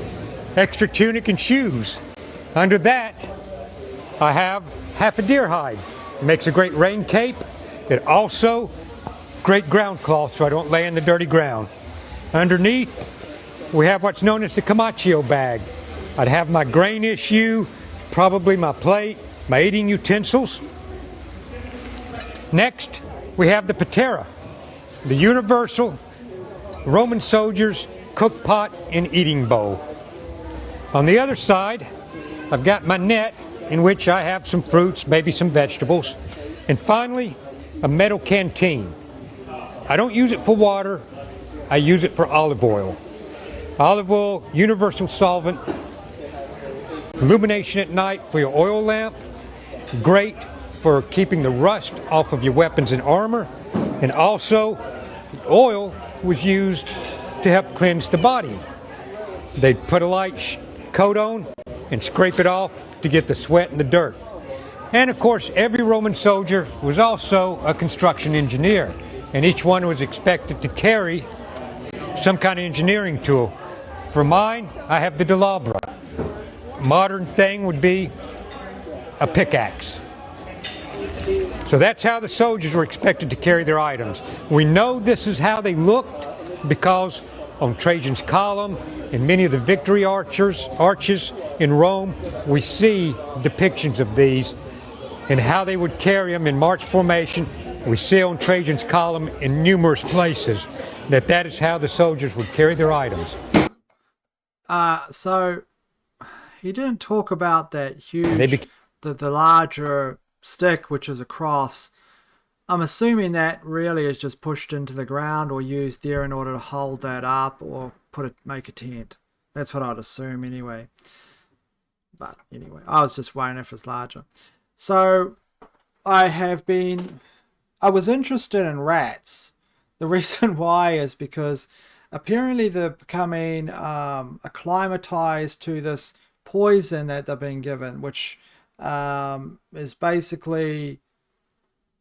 extra tunic, and shoes. Under that, I have half a deer hide. It makes a great rain cape. It also great ground cloth so I don't lay in the dirty ground. Underneath, we have what's known as the Camaccio bag. I'd have my grain issue, probably my plate, my eating utensils. Next, we have the patera, the universal Roman soldiers' cook pot and eating bowl. On the other side, I've got my net in which I have some fruits, maybe some vegetables, and finally, a metal canteen. I don't use it for water, I use it for olive oil. Olive oil, universal solvent, illumination at night for your oil lamp, great for keeping the rust off of your weapons and armor, and also oil was used to help cleanse the body. They'd put a light coat on and scrape it off to get the sweat and the dirt. And of course, every Roman soldier was also a construction engineer, and each one was expected to carry some kind of engineering tool. For mine, I have the Delabra. Modern thing would be a pickaxe. So that's how the soldiers were expected to carry their items. We know this is how they looked because on Trajan's column and many of the victory arches in Rome, we see depictions of these and how they would carry them in march formation. We see on Trajan's column in numerous places that is how the soldiers would carry their items. So he didn't talk about that huge, the larger stick, which is a cross. I'm assuming that really is just pushed into the ground or used there in order to hold that up or make a tent. That's what I'd assume anyway. But anyway, I was just wondering if it's larger. So I was interested in rats. The reason why is because apparently they're becoming acclimatized to this poison that they're being given, which is basically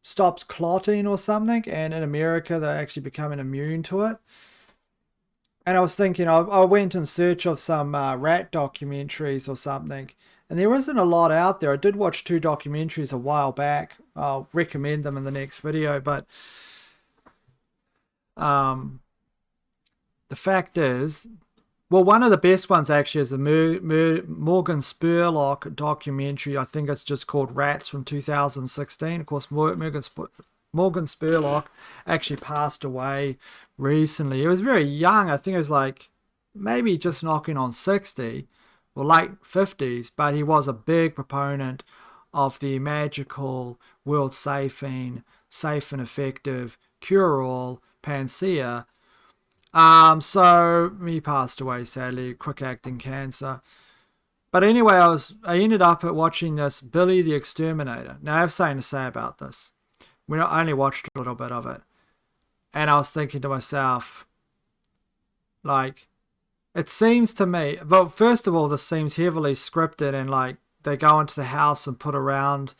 stops clotting or something, and in America they're actually becoming immune to it. And I was thinking, I went in search of some rat documentaries or something, and there isn't a lot out there. I did watch 2 documentaries a while back. I'll recommend them in the next video, but the fact is, well, one of the best ones actually is the Morgan Spurlock documentary. I think it's just called Rats from 2016. Of course, Morgan Spurlock actually passed away recently. He was very young. I think it was like maybe just knocking on 60 or late 50s, but he was a big proponent of the magical, world safe and effective cure-all panacea. So he passed away sadly, quick-acting cancer. But anyway, I ended up watching this Billy the Exterminator. Now I have something to say about this. I only watched a little bit of it, and I was thinking to myself, like, it seems to me, well, first of all, this seems heavily scripted, and like they go into the house and put around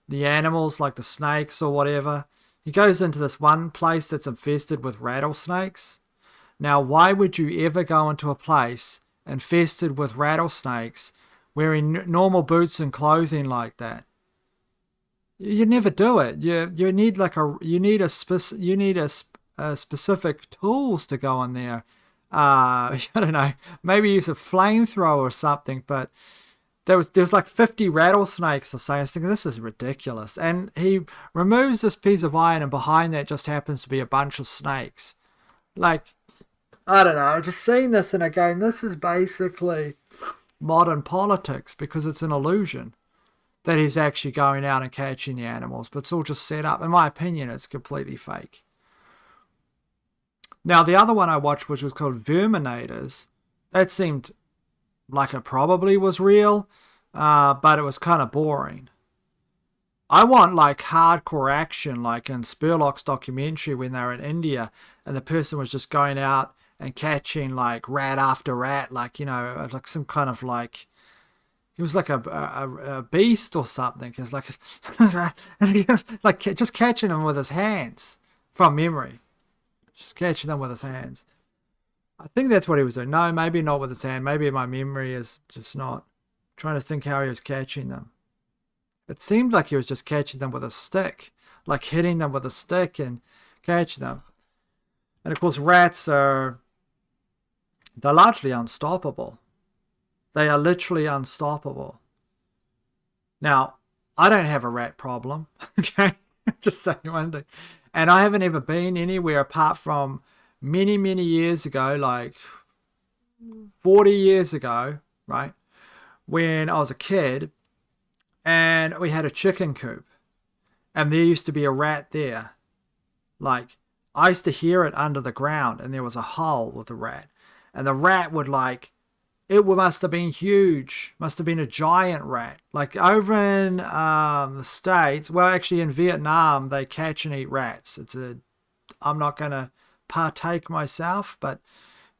the animals, like the snakes or whatever. He goes into this one place that's infested with rattlesnakes. Now, why would you ever go into a place infested with rattlesnakes wearing normal boots and clothing like that? You never do it. You need specific tools to go in there. I don't know. Maybe use a flamethrower or something. But there's like 50 rattlesnakes or something. I was thinking, this is ridiculous. And he removes this piece of iron, and behind that just happens to be a bunch of snakes. Like, I don't know. Just seeing this and again, this is basically modern politics because it's an illusion that he's actually going out and catching the animals, but it's all just set up. In my opinion, it's completely fake. Now, the other one I watched, which was called Verminators, that seemed like it probably was real, but it was kind of boring. I want like hardcore action, like in Spurlock's documentary when they were in India and the person was just going out and catching like rat after rat, like, you know, like some kind of like, he was like a beast or something. It's like, like just catching them with his hands from memory. Just catching them with his hands. I think that's what he was doing. No, maybe not with his hand. Maybe my memory is just not. I'm trying to think how he was catching them. It seemed like he was just catching them with a stick, like hitting them with a stick and catching them. And of course, rats they're largely unstoppable. They are literally unstoppable. Now, I don't have a rat problem. Okay, just saying one thing. And I haven't ever been anywhere apart from many, many years ago, like 40 years ago, right? When I was a kid and we had a chicken coop and there used to be a rat there. Like, I used to hear it under the ground and there was a hole with a rat. And the rat would like, it must have been huge. Must have been a giant rat. Like over in the States, well, actually in Vietnam, they catch and eat rats. I'm not going to partake myself, but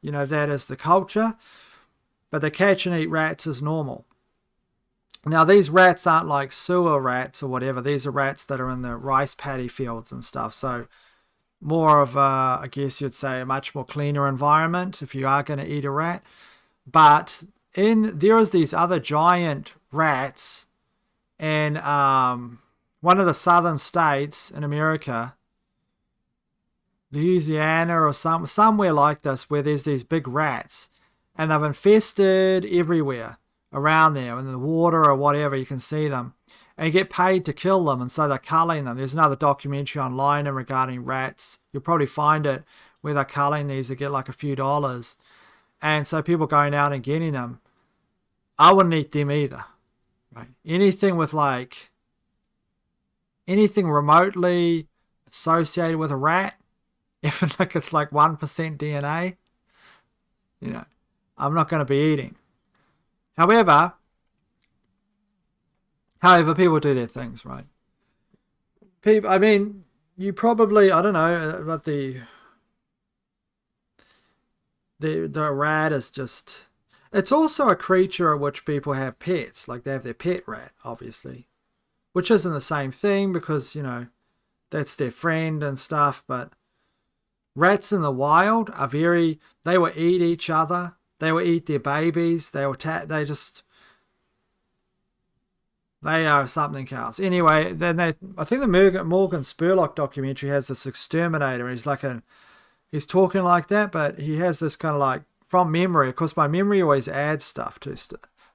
you know, that is the culture. But the catch and eat rats is normal. Now, these rats aren't like sewer rats or whatever. These are rats that are in the rice paddy fields and stuff. So more of a, I guess you'd say, a much more cleaner environment if you are going to eat a rat. But there is these other giant rats in one of the southern states in America, Louisiana or somewhere like this, where there's these big rats and they've infested everywhere around there in the water or whatever. You can see them and you get paid to kill them, and so they're culling them. There's another documentary online regarding rats. You'll probably find it where they're culling these to get like a few dollars, and so people going out and getting them. I wouldn't eat them either, right? Anything with like anything remotely associated with a rat, even like it's like 1% DNA, you know, I'm not going to be eating. However, people do their things, right? People, I mean, you probably, I don't know, but the rat is just, it's also a creature at which people have pets, like they have their pet rat, obviously, which isn't the same thing because, you know, that's their friend and stuff, but rats in the wild are they will eat each other, they will eat their babies, they are something else. Anyway, I think the Morgan Spurlock documentary has this exterminator. He's talking like that, but he has this kind of like from memory. Of course, my memory always adds stuff to,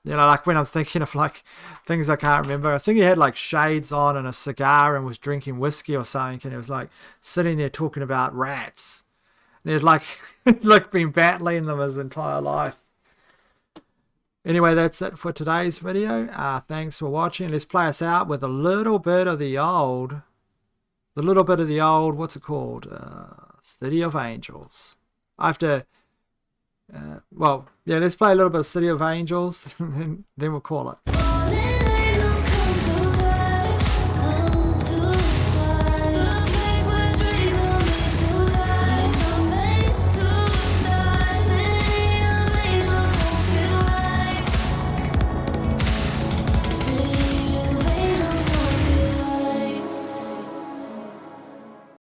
you know, like when I'm thinking of like things I can't remember. I think he had like shades on and a cigar and was drinking whiskey or something, and he was like sitting there talking about rats. And he's like, like been battling them his entire life. Anyway, that's it for today's video. Thanks for watching. Let's play us out with a little bit of the old, what's it called? City of Angels. I have to, let's play a little bit of City of Angels, and then we'll call it.